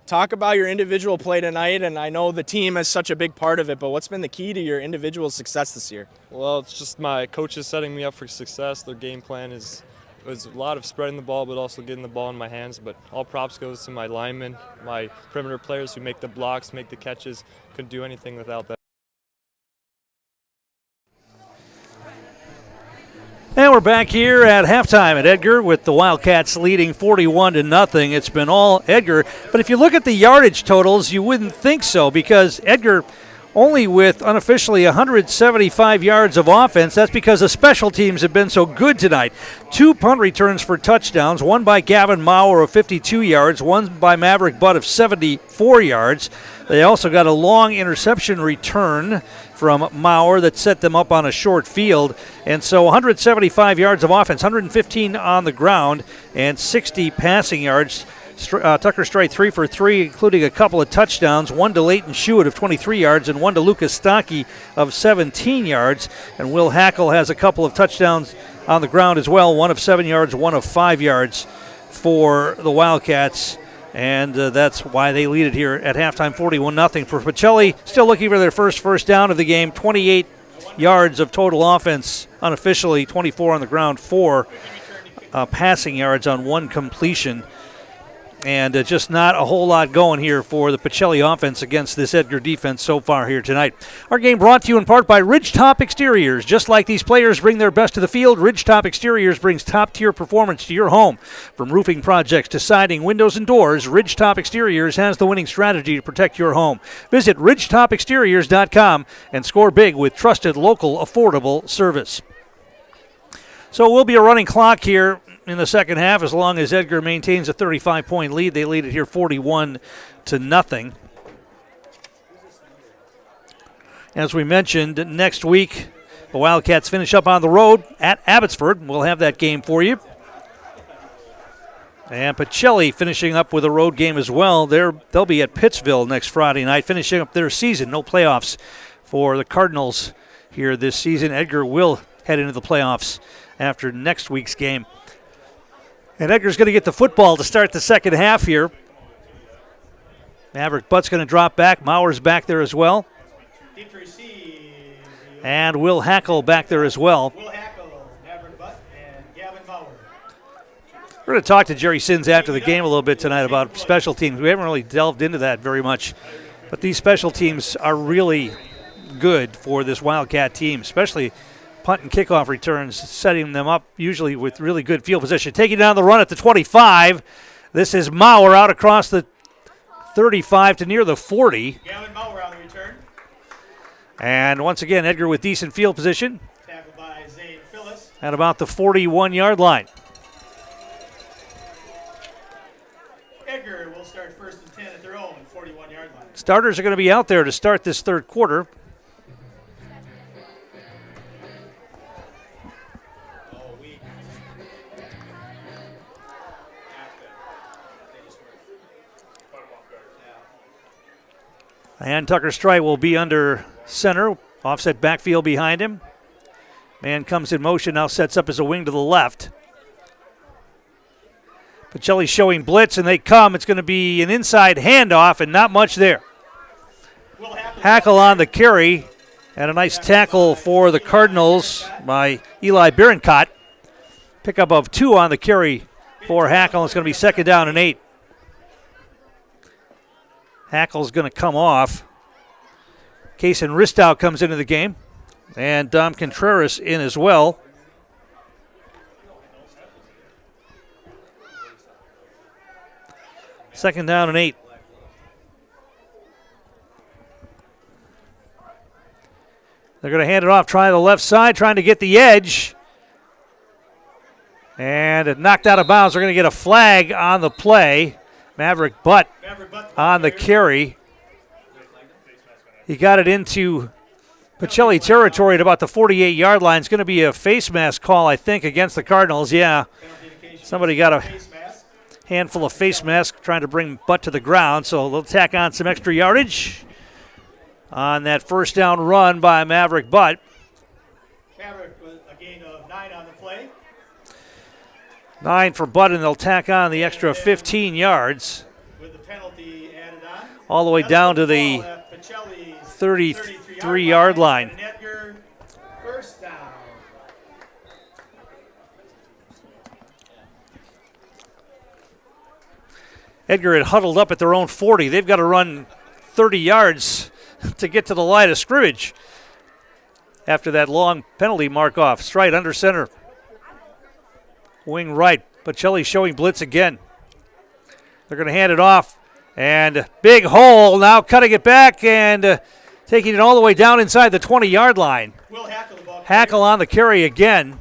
Talk about your individual play tonight, and I know the team is such a big part of it, but what's been the key to your individual success this year? Well, it's just my coaches setting me up for success. Their game plan was a lot of spreading the ball, but also getting the ball in my hands. But all props goes to my linemen, my perimeter players who make the blocks, make the catches. Couldn't do anything without that. And we're back here at halftime at Edgar with the Wildcats leading 41-0. It's been all Edgar. But if you look at the yardage totals, you wouldn't think so, because Edgar only with unofficially 175 yards of offense. That's because the special teams have been so good tonight. 2 punt returns for touchdowns, one by Gavin Maurer of 52 yards, one by Maverick Butt of 74 yards. They also got a long interception return from Maurer that set them up on a short field. And so 175 yards of offense, 115 on the ground, and 60 passing yards. Tucker Strite 3 for 3, including a couple of touchdowns, one to Leighton Schuett of 23 yards and one to Lucas Stockey of 17 yards. And Will Hackle has a couple of touchdowns on the ground as well, one of 7 yards, one of 5 yards for the Wildcats. And that's why they lead it here at halftime, 41-0. For Pacelli, still looking for their first down of the game, 28 yards of total offense unofficially, 24 on the ground, 4 passing yards on 1 completion. And just not a whole lot going here for the Pacelli offense against this Edgar defense so far here tonight. Our game brought to you in part by Ridgetop Exteriors. Just like these players bring their best to the field, Ridgetop Exteriors brings top-tier performance to your home. From roofing projects to siding, windows, and doors, Ridgetop Exteriors has the winning strategy to protect your home. Visit ridgetopexteriors.com and score big with trusted, local, affordable service. So it will be a running clock here in the second half as long as Edgar maintains a 35-point lead. They lead it here 41-0. As we mentioned, next week the Wildcats finish up on the road at Abbotsford. We'll have that game for you. And Pacelli finishing up with a road game as well. They'll be at Pittsville next Friday night, finishing up their season. No playoffs for the Cardinals here this season. Edgar will head into the playoffs after next week's game. And Edgar's going to get the football to start the second half here. Maverick Butt's going to drop back. Maurer's back there as well. And Will Hackle back there as well. Will Hackle, Maverick Butt, and Gavin Maurer. We're going to talk to Jerry Sins after the game a little bit tonight about special teams. We haven't really delved into that very much. But these special teams are really good for this Wildcat team, especially punt and kickoff returns, setting them up usually with really good field position. Taking down the run at the 25. This is Maurer out across the 35 to near the 40. Gavin Maurer on the return. And once again, Edgar with decent field position. Tackled by Zane Phyllis. At about the 41-yard line. Edgar will start 1st and 10 at their own 41-yard line. Starters are going to be out there to start this third quarter. And Tucker Strite will be under center. Offset backfield behind him. Man comes in motion, now sets up as a wing to the left. Pacelli showing blitz, and they come. It's going to be an inside handoff, and not much there. Hackle on the carry, And a nice tackle for the Cardinals by Eli Birincott. Pickup of 2 on the carry for Hackle. It's going to be 2nd down and 8. Hackle's going to come off. Kaysen Ristow comes into the game. And Dom Contreras in as well. Second down and 8. They're going to hand it off, try the left side, trying to get the edge. And it knocked out of bounds. They're going to get a flag on the play. Maverick Butt on the carry. He got it into Pacelli territory at about the 48-yard line. It's going to be a face mask call, I think, against the Cardinals. Yeah, somebody got a handful of face masks trying to bring Butt to the ground, so they'll tack on some extra yardage on that first down run by Maverick Butt. Maverick with a gain of 9 on the play. 9 for Butt, and they'll tack on the extra 15 yards. With the penalty added on. All the way down to the 33-yard line. And Edgar, first down. Edgar had huddled up at their own 40. They've got to run 30 yards to get to the line of scrimmage after that long penalty mark-off. Stride under center. Wing right. Pacelli showing blitz again. They're going to hand it off. And big hole, now cutting it back and taking it all the way down inside the 20-yard line. Hackle on the carry again.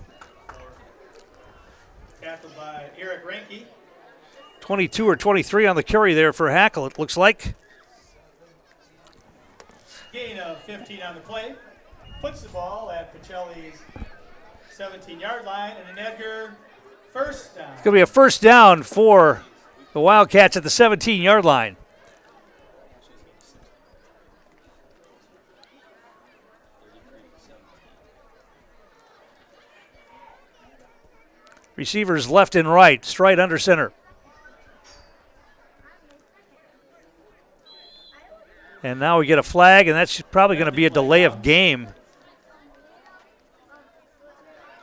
Tackled by Eric Ranke. 22 or 23 on the carry there for Hackle, it looks like. Gain of 15 on the play. Puts the ball at Pacelli's 17-yard line, and an Edgar first down. It's going to be a first down for the Wildcats at the 17-yard line. Receivers left and right, straight under center. And now we get a flag, and that's probably going to be a delay of game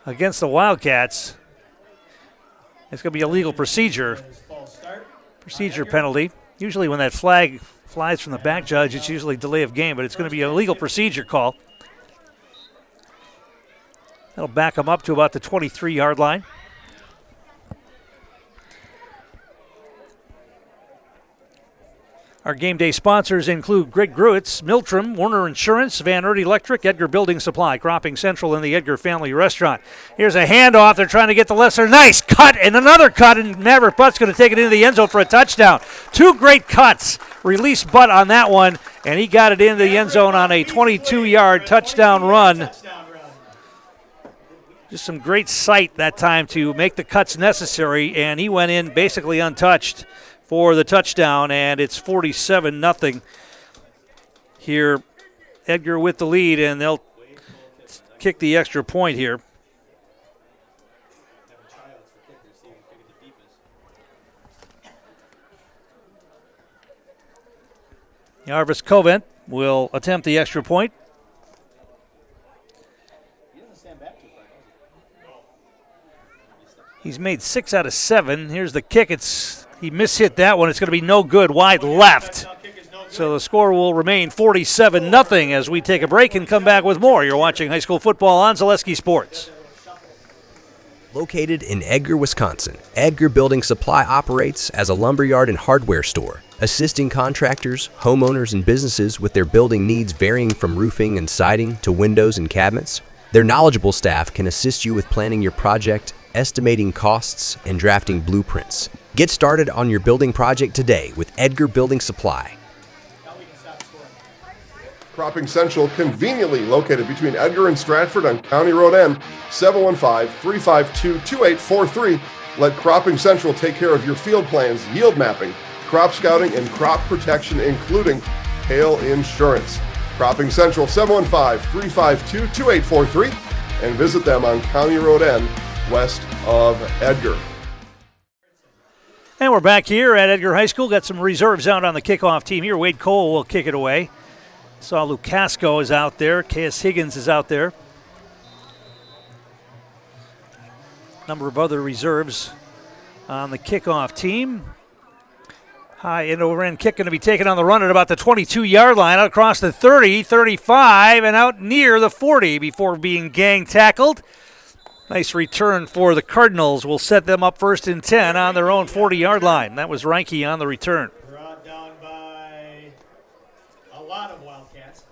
against the Wildcats. It's going to be a legal procedure penalty. Usually when that flag flies from the back judge, it's usually delay of game, but it's going to be a legal procedure call. That'll back them up to about the 23-yard line. Our game day sponsors include Greg Gruitz, Miltram, Warner Insurance, Van Ert Electric, Edgar Building Supply, Cropping Central, and the Edgar Family Restaurant. Here's a handoff. They're trying to get the lesser. Nice cut and another cut, and Maverick Butt's going to take it into the end zone for a touchdown. 2 great cuts. Release Butt on that one, and he got it into the end zone on a 22-yard touchdown run. Just some great sight that time to make the cuts necessary, and he went in basically untouched for the touchdown, and it's 47-0 here. Edgar with the lead, and they'll kick the extra point here. Jarvis Covent will attempt the extra point. He's made 6 out of 7. Here's the kick. He mishit that one. It's going to be no good. Wide left. So the score will remain 47-0 as we take a break and come back with more. You're watching high school football on Zaleski Sports. Located in Edgar, Wisconsin, Edgar Building Supply operates as a lumberyard and hardware store, assisting contractors, homeowners, and businesses with their building needs varying from roofing and siding to windows and cabinets. Their knowledgeable staff can assist you with planning your project, estimating costs, and drafting blueprints. Get started on your building project today with Edgar Building Supply. Cropping Central, conveniently located between Edgar and Stratford on County Road N, 715-352-2843. Let Cropping Central take care of your field plans, yield mapping, crop scouting, and crop protection, including hail insurance. Cropping Central, 715-352-2843, and visit them on County Road N, west of Edgar. And we're back here at Edgar High School. Got some reserves out on the kickoff team here. Wade Cole will kick it away. Saw Lucasco is out there. Caius Higgins is out there. Number of other reserves on the kickoff team. High end overhand kick going to be taken on the run at about the 22-yard line, out across the 30, 35, and out near the 40 before being gang tackled. Nice return for the Cardinals. Will set them up 1st and 10 on their own 40-yard line. That was Reinke on the return. Brought down by a lot of Wildcats.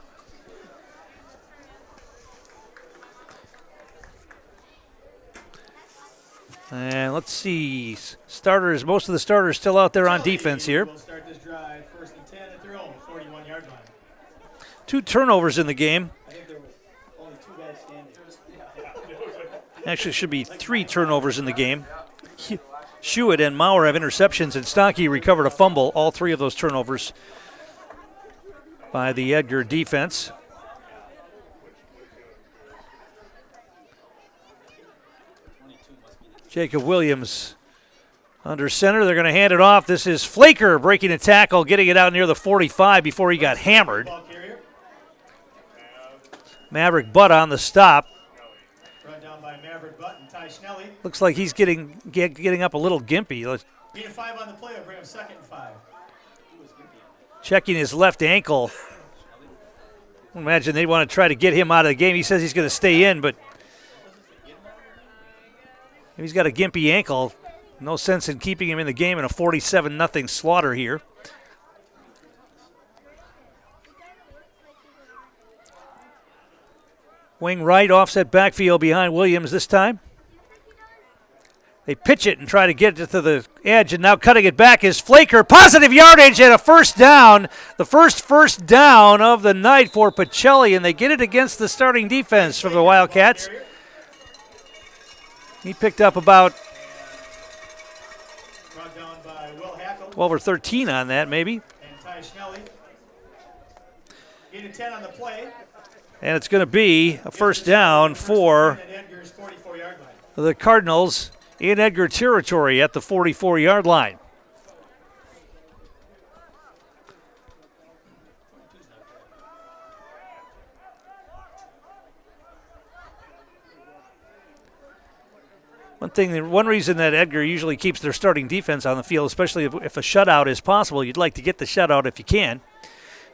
And let's see, starters. Most of the starters still out there on defense here. Will start this drive 1st and 10 at their own 41-yard line. 2 turnovers in the game. I think there was only 2 guys standing. Actually, should be 3 turnovers in the game. Hewitt and Maurer have interceptions, and Stockey recovered a fumble. All 3 of those turnovers by the Edgar defense. Jacob Williams under center. They're going to hand it off. This is Flaker breaking a tackle, getting it out near the 45 before he got hammered. Maverick Butt on the stop. Brought down by Maverick Butt and Ty Schnelly. Looks like he's getting up a little gimpy. Beat a 5 on the play, will bring him 2nd and 5. Checking his left ankle. Imagine they want to try to get him out of the game. He says he's going to stay in, but he's got a gimpy ankle. No sense in keeping him in the game in a 47-0 slaughter here. Wing right, offset backfield behind Williams this time. They pitch it and try to get it to the edge, and now cutting it back is Flaker. Positive yardage and a 1st down. The first down of the night for Pacelli, and they get it against the starting defense from the Wildcats. He picked up about 12 or 13 on that, maybe. And Ty Schnelly. Gain of 10 on the play. And it's going to be a 1st down for the Cardinals in Edgar territory at the 44-yard line. One reason that Edgar usually keeps their starting defense on the field, especially if a shutout is possible, you'd like to get the shutout if you can.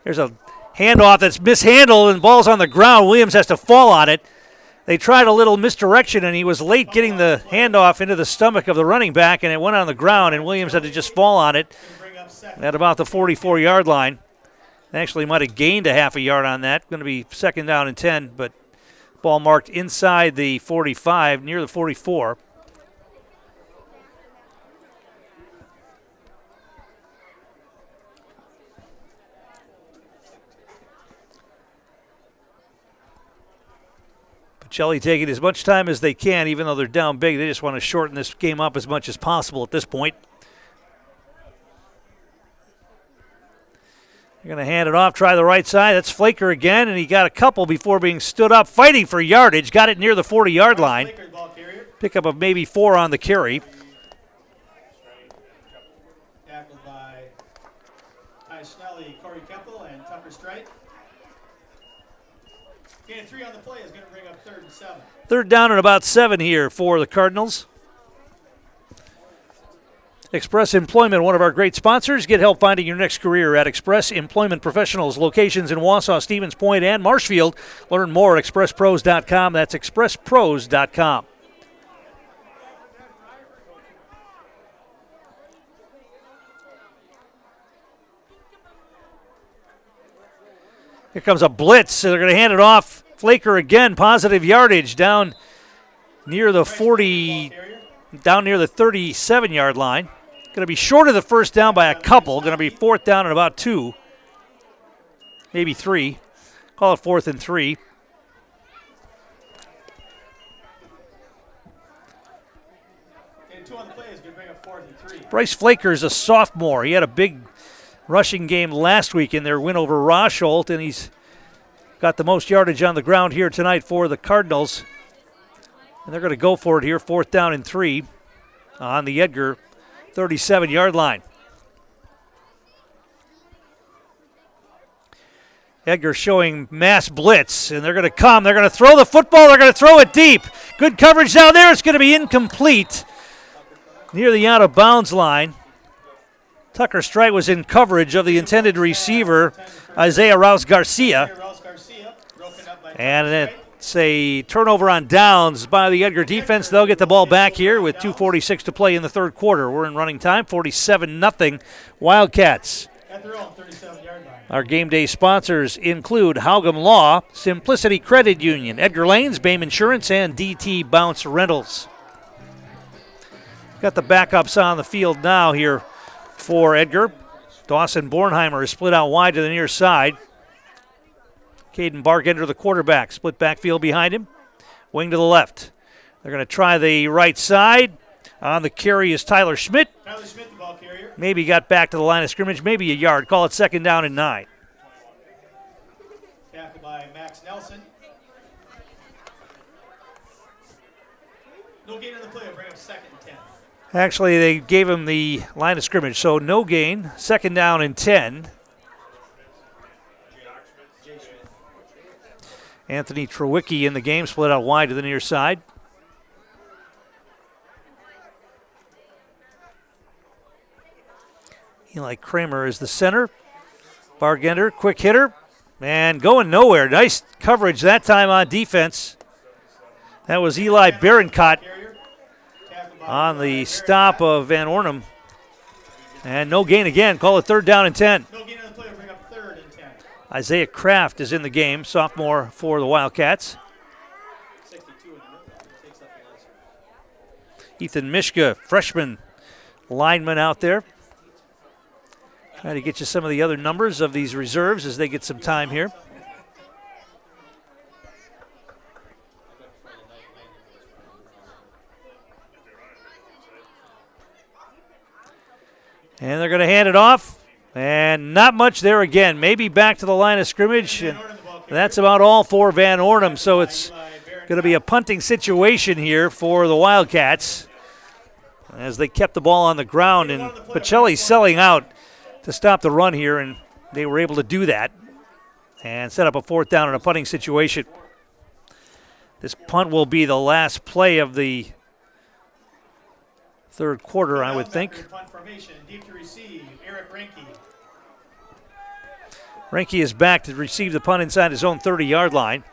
There's a handoff that's mishandled and ball's on the ground. Williams has to fall on it. They tried a little misdirection, and he was late getting the handoff into the stomach of the running back, and it went on the ground, and Williams had to just fall on it at about the 44-yard line. Actually might have gained a half a yard on that. Going to be 2nd down and 10, but ball marked inside the 45, near the 44. Pacelli taking as much time as they can, even though they're down big. They just want to shorten this game up as much as possible at this point. They're going to hand it off, try the right side. That's Flaker again, and he got a couple before being stood up, fighting for yardage. Got it near the 40-yard line. Pickup of maybe 4 on the carry. Tackled by Ty Schnelly, Corey Keppel, and Tucker Strite. Gain 3 on the play is going to bring up 3rd and 7. 3rd down and about 7 here for the Cardinals. Express Employment, one of our great sponsors. Get help finding your next career at Express Employment Professionals. Locations in Wausau, Stevens Point, and Marshfield. Learn more at expresspros.com. That's expresspros.com. Here comes a blitz. So they're going to hand it off. Flaker again, positive yardage down near the 40, down near the 37-yard line. Going to be short of the 1st down by a couple. Going to be 4th down and about 2, maybe 3. Call it 4th and 3. And 2 on the play is going to bring up 4th and 3. Bryce Flaker is a sophomore. He had a big rushing game last week in their win over Rosholt, and he's got the most yardage on the ground here tonight for the Cardinals. And they're going to go for it here, 4th down and 3 on the Edgar 37-yard line. Edgar showing mass blitz, and they're going to come. They're going to throw the football. They're going to throw it deep. Good coverage down there. It's going to be incomplete near the out-of-bounds line. Tucker Strite was in coverage of the intended receiver, Isaiah Rouse-Garcia. And it's a turnover on downs by the Edgar defense. They'll get the ball back here with 2:46 to play in the third quarter. We're in running time, 47-0 Wildcats. At their own 37-yard line. Our game day sponsors include Haugum Law, Simplicity Credit Union, Edgar Lanes, BAME Insurance, and DT Bounce Rentals. Got the backups on the field now here for Edgar. Dawson Bornheimer is split out wide to the near side. Caden Barkender, the quarterback, split backfield behind him. Wing to the left. They're going to try the right side. On the carry is Tyler Schmidt. Tyler Schmidt, the ball carrier. Maybe got back to the line of scrimmage, maybe a yard. Call it 2nd down and 9. Tackled by Max Nelson. No gain on the play. Bring up 2nd and 10. Actually, they gave him the line of scrimmage, so no gain. 2nd down and 10. Anthony Trewicki in the game, split out wide to the near side. Eli Kramer is the center. Bargender, quick hitter, and going nowhere. Nice coverage that time on defense. That was Eli Berencott on the stop of Van Ornum. And no gain again. Call it 3rd down and 10. No gain on the play. Bring up 3rd and 10. Isaiah Kraft is in the game, sophomore for the Wildcats. 62 takes up the last. Ethan Mishka, freshman lineman out there. Try to get you some of the other numbers of these reserves as they get some time here. And they're going to hand it off. And not much there again. Maybe back to the line of scrimmage. And that's about all for Van Ornum. So it's going to be a punting situation here for the Wildcats as they kept the ball on the ground. And Pacelli selling out to stop the run here, and they were able to do that and set up a 4th down in a punting situation. This punt will be the last play of the third quarter, I would think. Punt formation, deep to receive, Eric Reinke. Reinke is back to receive the punt inside his own 30-yard line.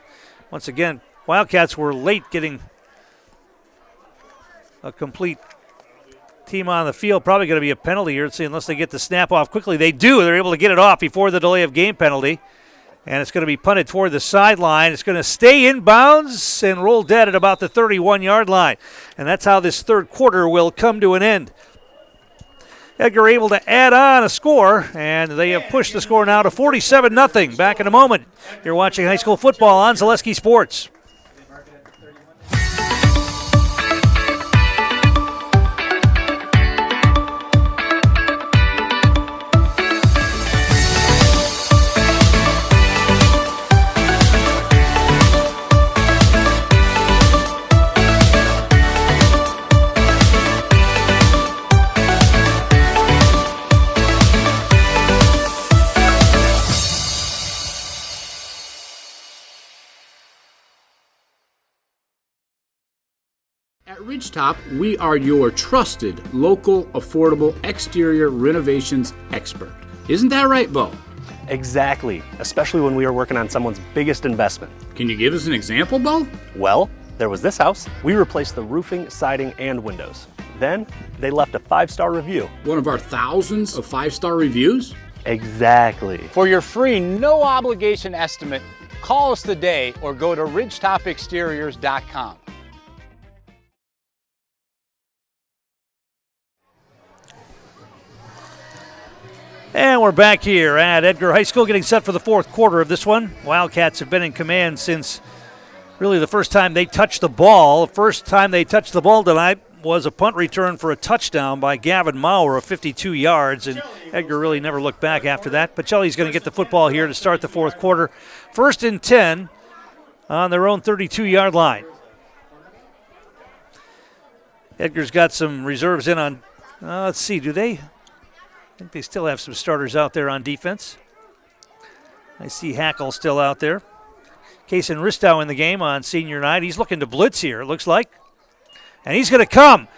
Once again, Wildcats were late getting a complete team on the field. Probably going to be a penalty here, unless they get the snap off quickly. They do. They're able to get it off before the delay of game penalty. And it's going to be punted toward the sideline. It's going to stay in bounds and roll dead at about the 31-yard line. And that's how this third quarter will come to an end. Edgar able to add on a score, and they have pushed the score now to 47-0. Back in a moment. You're watching high school football on Zaleski Sports. At Ridgetop, we are your trusted, local, affordable exterior renovations expert. Isn't that right, Bo? Exactly, especially when we are working on someone's biggest investment. Can you give us an example, Bo? Well, there was this house. We replaced the roofing, siding, and windows. Then, they left a 5-star review. One of our thousands of 5-star reviews? Exactly. For your free, no-obligation estimate, call us today or go to ridgetopexteriors.com. And we're back here at Edgar High School getting set for the fourth quarter of this one. Wildcats have been in command since really the first time they touched the ball. The first time they touched the ball tonight was a punt return for a touchdown by Gavin Maurer of 52 yards, and Edgar really never looked back after that. Pacelli's going to get the football here to start the fourth quarter. 1st and 10 on their own 32-yard line. Edgar's got some reserves in on, let's see, do they? I think they still have some starters out there on defense. I see Hackle still out there. Kaysen Ristow in the game on senior night. He's looking to blitz here, it looks like. And he's going to come.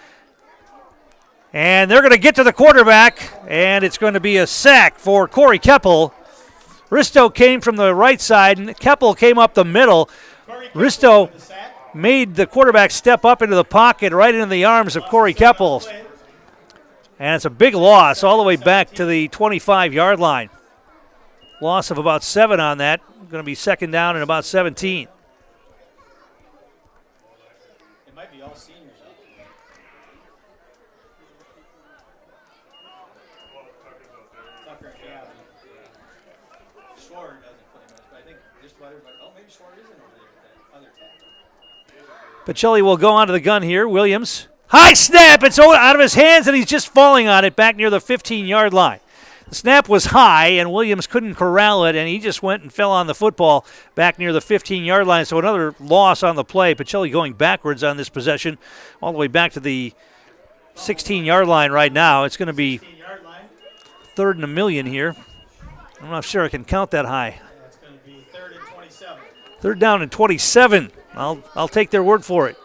And they're going to get to the quarterback, and it's going to be a sack for Corey Keppel. Ristow came from the right side, and Keppel came up the middle. Ristow made the quarterback step up into the pocket right into the arms of Corey Keppel. And it's a big loss all the way back to the 25-yard line. Loss of about 7 on that. Going to be second down and about 17. It might be all seniors. Tucker, yeah. Schwartz doesn't play much, but I think just about everybody. Oh, maybe Schwartz isn't over there with that other tackle. Pacelli will go onto the gun here. Williams. High snap. It's out of his hands, and he's just falling on it back near the 15-yard line. The snap was high, and Williams couldn't corral it, and he just went and fell on the football back near the 15-yard line. So another loss on the play. Pacelli going backwards on this possession all the way back to the 16-yard line right now. It's going to be 3rd and 1,000,000 here. I'm not sure I can count that high. It's going to be 3rd and 27. 3rd down and 27. I'll take their word for it.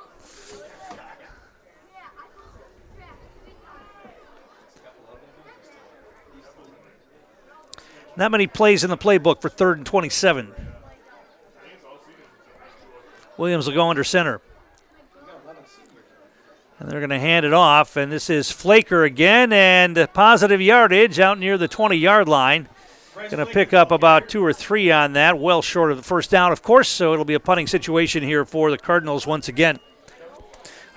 Not many plays in the playbook for 3rd and 27. Williams will go under center. And they're going to hand it off, and this is Flaker again, and positive yardage out near the 20-yard line. Going to pick up about 2 or 3 on that, well short of the first down, of course, so it'll be a punting situation here for the Cardinals once again.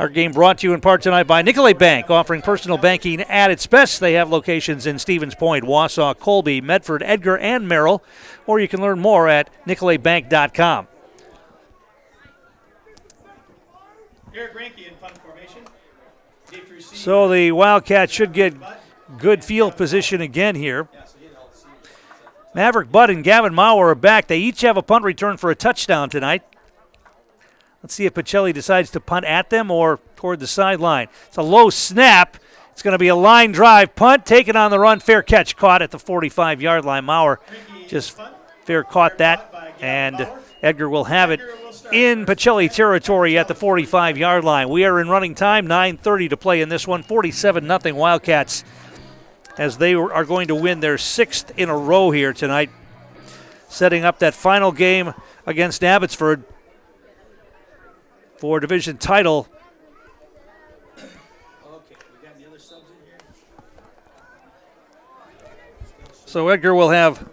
Our game brought to you in part tonight by Nicolay Bank, offering personal banking at its best. They have locations in Stevens Point, Wausau, Colby, Medford, Edgar, and Merrill, or you can learn more at nicolaybank.com. Eric Ranke in punt formation. So the Wildcats should get good field position again here. Maverick Budd and Gavin Mauer are back. They each have a punt return for a touchdown tonight. Let's see if Pacelli decides to punt at them or toward the sideline. It's a low snap. It's going to be a line drive punt, taken on the run, fair catch, caught at the 45-yard line. Mauer just fair caught that, and Edgar will have it in Pacelli territory at the 45-yard line. We are in running time, 9:30 to play in this one, 47-0 Wildcats, as they are going to win their 6th in a row here tonight, setting up that final game against Abbotsford for division title. So Edgar will have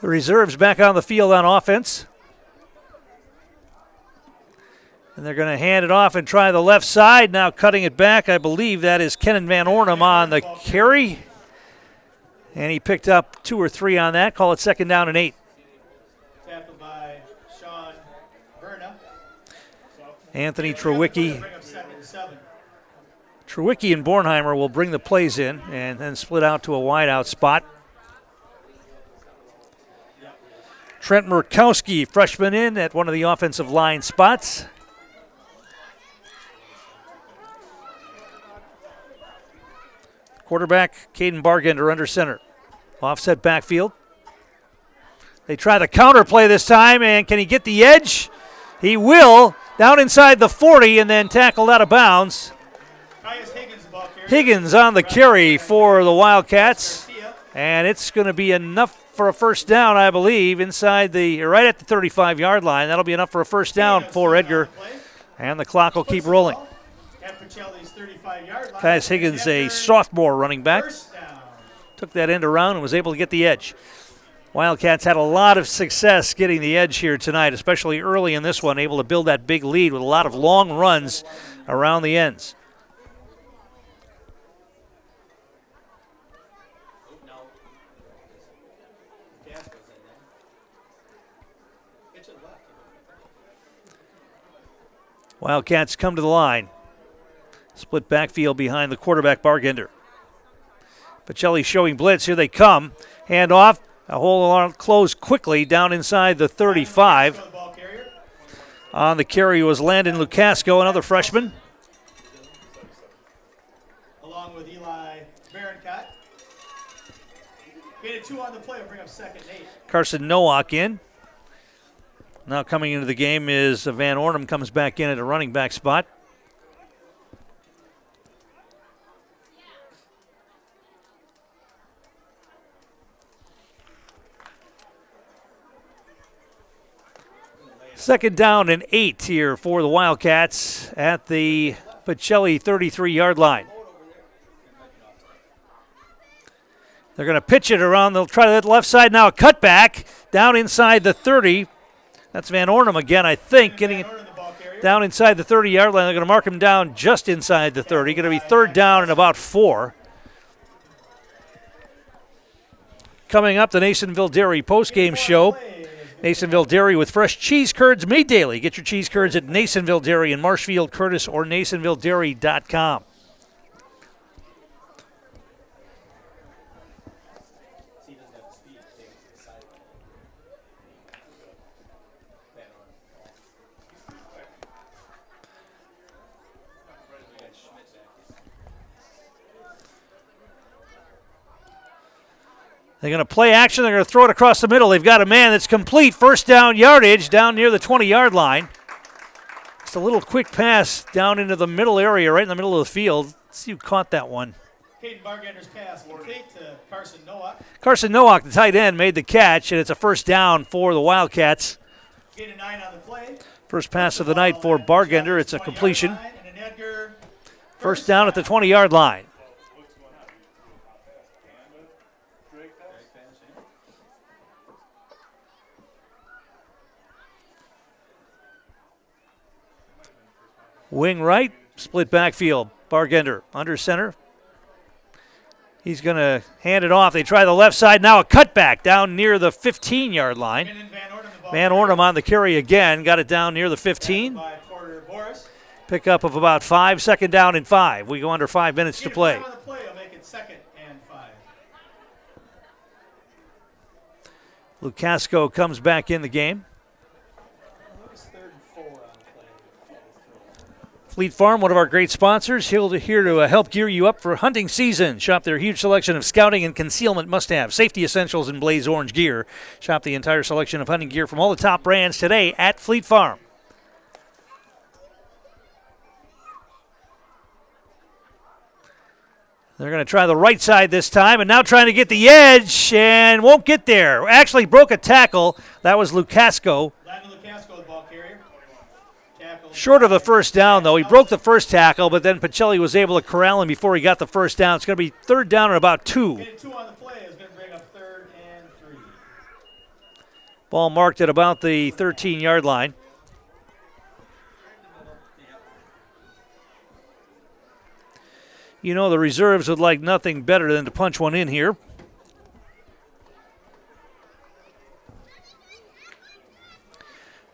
the reserves back on the field on offense. And they're going to hand it off and try the left side. Now cutting it back, I believe that is Kenan Van Ornum on the carry. And he picked up 2 or 3 on that. Call it 2nd down and 8. Tackled by Sean Berna. Anthony Trewicki. Trewicki and Bornheimer will bring the plays in and then split out to a wide-out spot. Trent Murkowski, freshman, in at one of the offensive line spots. Quarterback, Caden Bargender under center. Offset backfield. They try the counter play this time, and can he get the edge? He will, down inside the 40 and then tackled out of bounds. Higgins on the carry for the Wildcats, and it's going to be enough for a first down, I believe, right at the 35-yard line. That'll be enough for a first down for Edgar, and the clock will keep rolling. Tyus Higgins, a sophomore running back, took that end around and was able to get the edge. Wildcats had a lot of success getting the edge here tonight, especially early in this one, able to build that big lead with a lot of long runs around the ends. Wildcats come to the line. Split backfield behind the quarterback, Bargender. Pacelli showing blitz. Here they come. Hand off. A hole closed quickly down inside the 35. On the carry was Landon Lukasco, another freshman. Along with Eli Barancott. Gain 2 on the play. Will bring up second and 8. Carson Nowak in. Now coming into the game is Van Ornum, comes back in at a running back spot. Second down and 8 here for the Wildcats at the Pacelli 33-yard line. They're going to pitch it around. They'll try the left side now. A cutback down inside the 30. That's Van Ornum again, I think, getting it down inside the 30-yard line. They're going to mark him down just inside the 30. Going to be third down and about 4. Coming up, the Nasonville Dairy postgame show. Nasonville Dairy with fresh cheese curds made daily. Get your cheese curds at Nasonville Dairy in Marshfield, Curtis, or NasonvilleDairy.com. They're going to play action. They're going to throw it across the middle. They've got a man that's complete. First down yardage down near the 20-yard line. Just a little quick pass down into the middle area, right in the middle of the field. Let's see who caught that one. Caden Bargender's pass complete to Carson Nowak. Carson Nowak, the tight end, made the catch, and it's a first down for the Wildcats. Gain 9 on the play. First pass of the night for Bargender. It's a completion. First down at the 20-yard line. Wing right, split backfield. Bargender under center. He's going to hand it off. They try the left side. Now a cutback down near the 15-yard line. Van Ornum on the carry again. Got it down near the 15. Pickup of about 5. Second down and 5. We go under 5 minutes to play. Lukasco comes back in the game. Fleet Farm, one of our great sponsors, here to help gear you up for hunting season. Shop their huge selection of scouting and concealment must-have, safety essentials, and Blaze Orange gear. Shop the entire selection of hunting gear from all the top brands today at Fleet Farm. They're going to try the right side this time, and now trying to get the edge, and won't get there. Actually broke a tackle. That was Lukasco. Short of the first down, though. He broke the first tackle, but then Pacelli was able to corral him before he got the first down. It's going to be third down and about 2. Getting 2 on the play is going to bring up third and 3. Ball marked at about the 13-yard line. You know, the reserves would like nothing better than to punch one in here.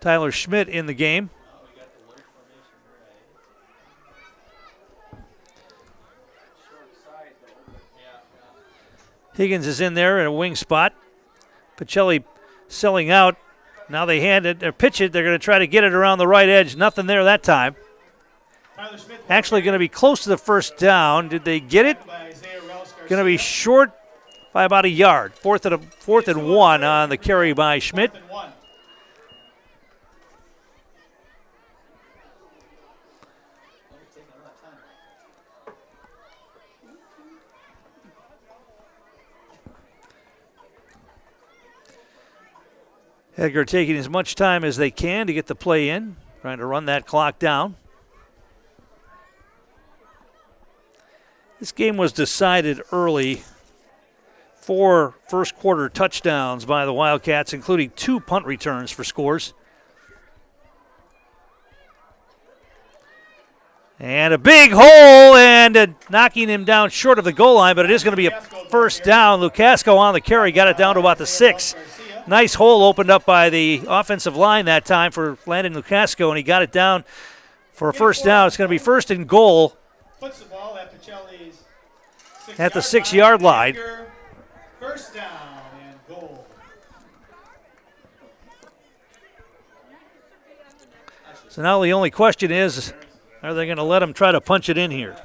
Tyler Schmidt in the game. Higgins is in there in a wing spot. Pacelli selling out. Now they hand it or pitch it. They're going to try to get it around the right edge. Nothing there that time. Actually going to be close to the first down. Did they get it? Going to be short by about a yard. Fourth and 1 on the carry by Schmidt. Edgar taking as much time as they can to get the play in, trying to run that clock down. This game was decided early. 4 first quarter touchdowns by the Wildcats, including 2 punt returns for scores. And a big hole, and knocking him down short of the goal line, but it is going to be a first down. Lukasco on the carry, got it down to about the 6. Nice hole opened up by the offensive line that time for Landon Lukasco, and he got it down for a first down. It's going to be first and goal Puts the ball at Pacelli's at the 6-yard line. First down and goal. So now the only question is, are they going to let him try to punch it in here?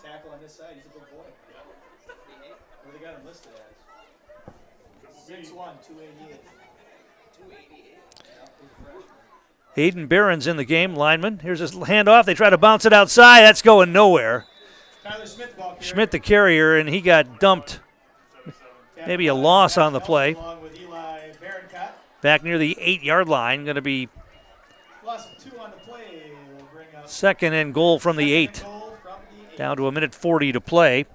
Tackle on this side. He's a big boy. Hayden Barron's in the game, lineman. Here's his handoff. They try to bounce it outside. That's going nowhere. Schmidt, the carrier, and he got dumped. Maybe a loss on the play. Back near the 8-yard line. Going to be second and goal from the 8. Down to 1:40 to play.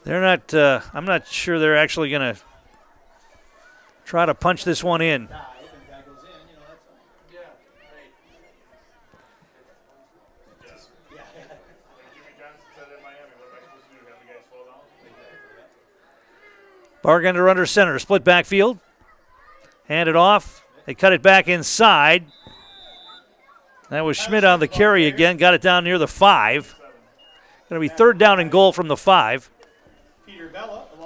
They're not, I'm not sure they're actually going to try to punch this one in. Bargender under center, split backfield. Hand it off. They cut it back inside. That was Schmidt on the carry again. Got it down near the 5. Going to be third down and goal from the 5.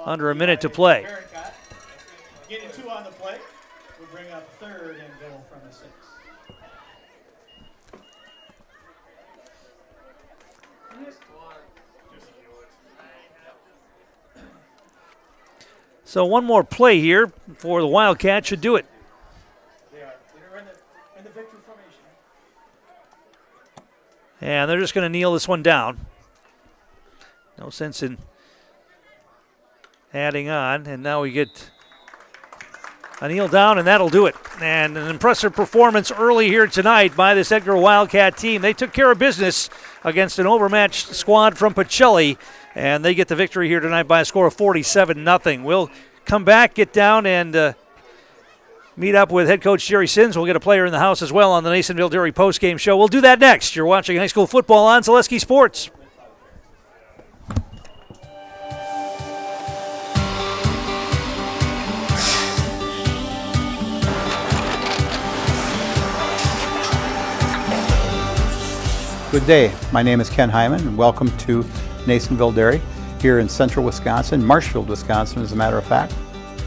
Under a minute to play. Getting 2 on the play will bring up third and goal from the 6. So one more play here for the Wildcats should do it. They're in the victory formation. And they're just going to kneel this one down. No sense in adding on. And now we get a kneel down, and that'll do it. And an impressive performance early here tonight by this Edgar Wildcat team. They took care of business against an overmatched squad from Pacelli, and they get the victory here tonight by a score of 47-0. We'll come back, get down, and meet up with head coach Jerry Sins. We'll get a player in the house as well on the Nasonville Dairy postgame show. We'll do that next. You're watching high school football on Zaleski Sports. Good day. My name is Ken Hyman, and welcome to Nasonville Dairy here in central Wisconsin, Marshfield, Wisconsin, as a matter of fact.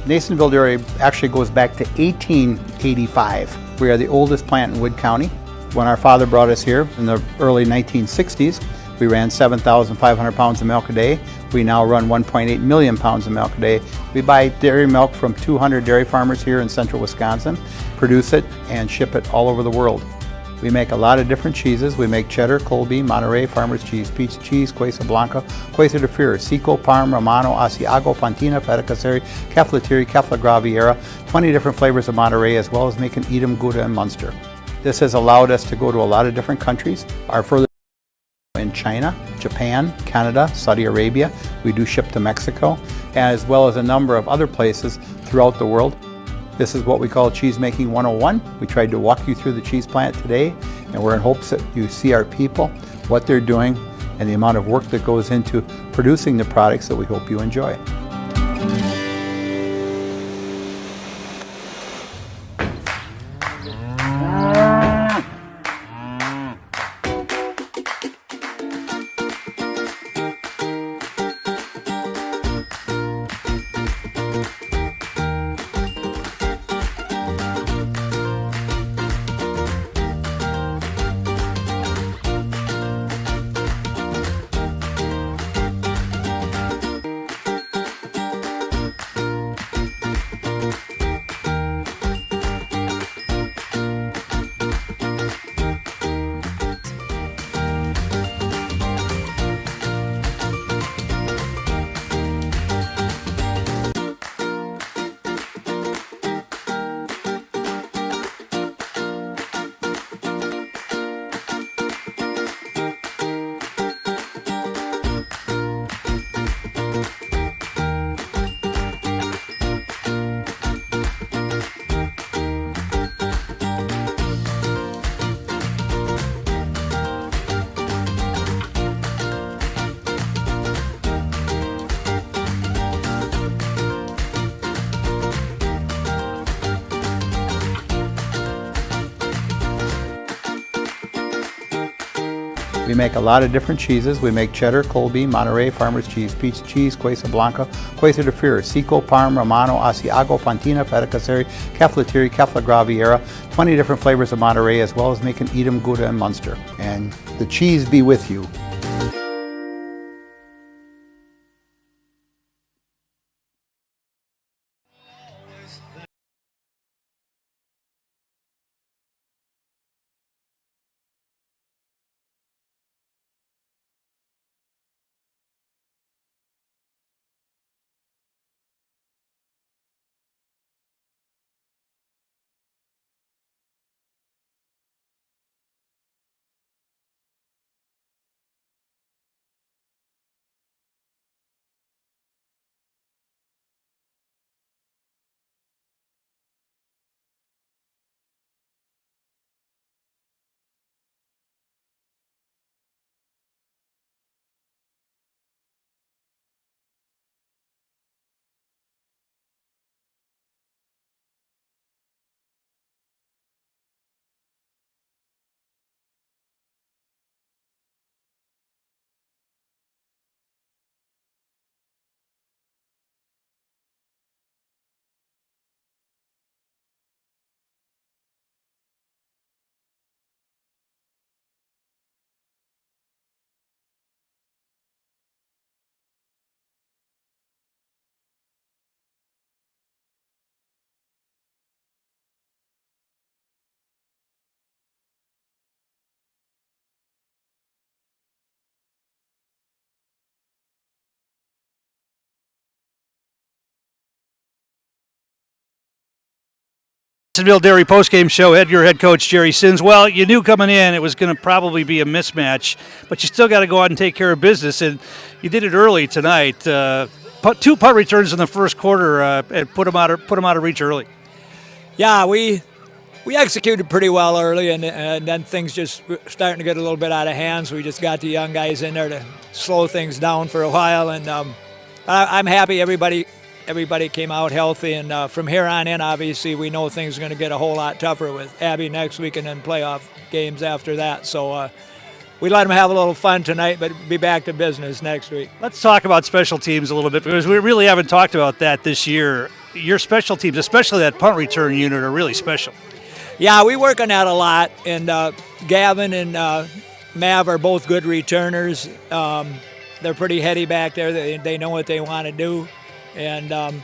Nasonville Dairy actually goes back to 1885. We are the oldest plant in Wood County. When our father brought us here in the early 1960s, we ran 7,500 pounds of milk a day. We now run 1.8 million pounds of milk a day. We buy dairy milk from 200 dairy farmers here in central Wisconsin, produce it, and ship it all over the world. We make a lot of different cheeses. We make cheddar, Colby, Monterey, Farmer's Cheese, Pizza Cheese, Quesa Blanca, Quesa de Freer, Seco, Parm, Romano, Asiago, Fontina, Feta Caseri, Keflatiri, Kefla Graviera, 20 different flavors of Monterey, as well as making Edam, Gouda, and Munster. This has allowed us to go to a lot of different countries. Our further in China, Japan, Canada, Saudi Arabia. We do ship to Mexico, as well as a number of other places throughout the world. This is what we call Cheese Making 101. We tried to walk you through the cheese plant today, and we're in hopes that you see our people, what they're doing, and the amount of work that goes into producing the products that we hope you enjoy. We make a lot of different cheeses. We make cheddar, Colby, Monterey, Farmer's Cheese, Pizza Cheese, Quesa Blanca, Quesa de Freer, Seco, Parm, Romano, Asiago, Fontina, Feta Caseri, Keflatiri, Kefla Graviera, 20 different flavors of Monterey, as well as making Edam, Gouda, and Munster. And the cheese be with you. Jacksonville Dairy postgame show. Edgar head coach Jerry Sins. Well, you knew coming in it was going to probably be a mismatch, but you still got to go out and take care of business, and you did it early tonight. 2 punt returns in the first quarter and put them out of reach early. Yeah, we executed pretty well early, and then things just starting to get a little bit out of hand. So we just got the young guys in there to slow things down for a while, and I'm happy everybody came out healthy. And from here on in, obviously, we know things are going to get a whole lot tougher with Abby next week and then playoff games after that. So we let them have a little fun tonight, but be back to business next week. Let's talk about special teams a little bit, because we really haven't talked about that this year. Your special teams, especially that punt return unit, are really special. Yeah, we work on that a lot, and Gavin and Mav are both good returners. They're pretty heady back there. They know what they want to do, and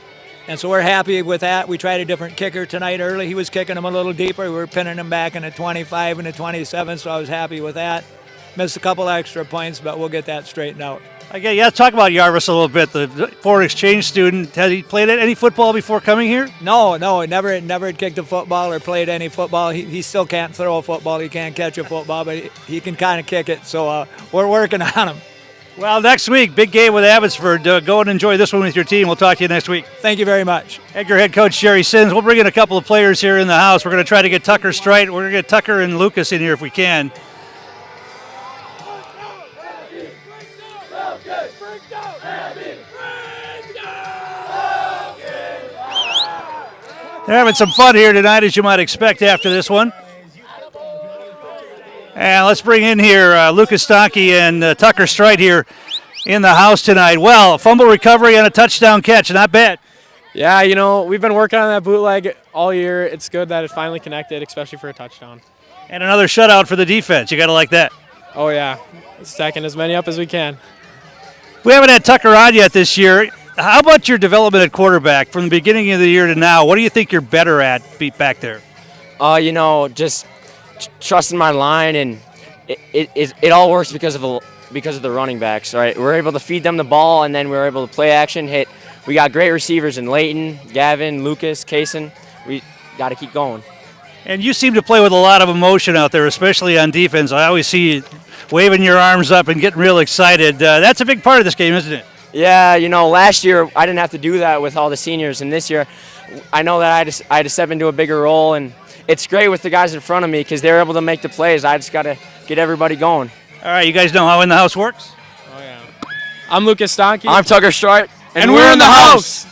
so we're happy with that. We tried a different kicker tonight early. He was kicking them a little deeper. We were pinning them back in the 25 and the 27, so I was happy with that. Missed a couple extra points, but we'll get that straightened out. Okay, yeah, talk about Yarvis a little bit. The foreign exchange student, has he played any football before coming here? No, never had kicked a football or played any football. He still can't throw a football. He can't catch a football, but he can kind of kick it. So we're working on him. Well, next week, big game with Abbotsford. Go and enjoy this one with your team. We'll talk to you next week. Thank you very much. Edgar head coach Jerry Sins. We'll bring in a couple of players here in the house. We're going to try to get Tucker straight. We're going to get Tucker and Lucas in here if we can. They're having some fun here tonight, as you might expect after this one. And let's bring in here Lucas Stonkey and Tucker Strite here in the house tonight. Well, fumble recovery and a touchdown catch. Not bad. Yeah, we've been working on that bootleg all year. It's good that it finally connected, especially for a touchdown. And another shutout for the defense. You got to like that. Oh, yeah. Stacking as many up as we can. We haven't had Tucker on yet this year. How about your development at quarterback from the beginning of the year to now? What do you think you're better at back there? Just trusting my line, and it all works because of the running backs. Right, we're able to feed them the ball, and then we're able to play action, hit. We got great receivers in Leighton, Gavin, Lucas, Kaysen. We got to keep going. And you seem to play with a lot of emotion out there, especially on defense. I always see you waving your arms up and getting real excited. That's a big part of this game, isn't it? Yeah, last year I didn't have to do that with all the seniors, and this year I know that I had to step into a bigger role, and it's great with the guys in front of me because they're able to make the plays. I just got to get everybody going. All right, you guys know how In the House works? Oh, yeah. I'm Lucas Stonkey. I'm Tucker Strite. And we're in the house.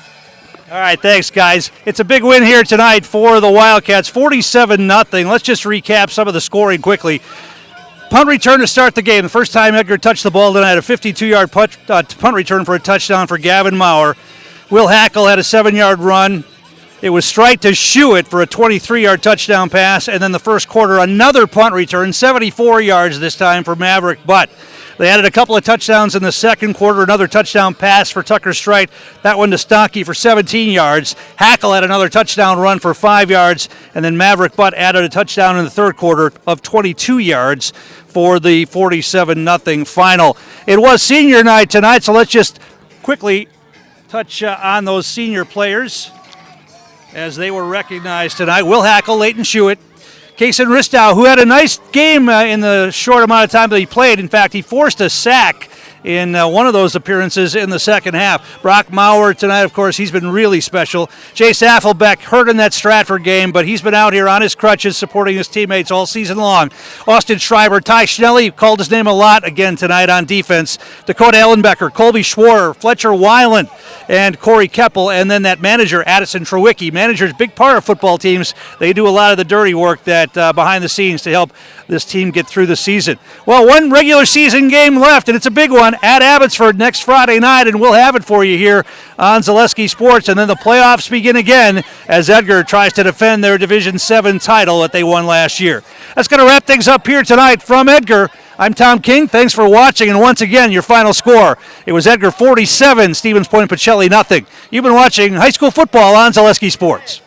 All right, thanks, guys. It's a big win here tonight for the Wildcats, 47-0. Let's just recap some of the scoring quickly. Punt return to start the game. The first time Edgar touched the ball tonight, a 52-yard punt return for a touchdown for Gavin Maurer. Will Hackle had a 7-yard run. It was Strite to shoe it for a 23-yard touchdown pass. And then the first quarter, another punt return, 74 yards this time for Maverick Butt. They added a couple of touchdowns in the second quarter, another touchdown pass for Tucker Strite, that one to Stonkey for 17 yards. Hackle had another touchdown run for 5 yards, and then Maverick Butt added a touchdown in the third quarter of 22 yards for the 47-0 final. It was senior night tonight, so let's just quickly touch on those senior players as they were recognized tonight. Will Hackle, Leighton Shuett, Kaysen Ristow, who had a nice game in the short amount of time that he played. In fact, he forced a sack in one of those appearances in the second half. Brock Maurer tonight, of course, he's been really special. Jace Affelbeck hurt in that Stratford game, but he's been out here on his crutches supporting his teammates all season long. Austin Schreiber, Ty Schnelly, called his name a lot again tonight on defense. Dakota Ellenbecker, Colby Schwarter, Fletcher Weiland, and Corey Keppel, and then that manager, Addison Trewicki. Manager's a big part of football teams. They do a lot of the dirty work that behind the scenes to help this team get through the season. Well, one regular season game left, and it's a big one at Abbotsford next Friday night, and we'll have it for you here on Zaleski Sports. And then the playoffs begin again as Edgar tries to defend their Division 7 title that they won last year. That's going to wrap things up here tonight from Edgar. I'm Tom King. Thanks for watching, and once again, your final score. It was Edgar 47, Stevens Point Pacelli 0. You've been watching high school football on Zaleski Sports.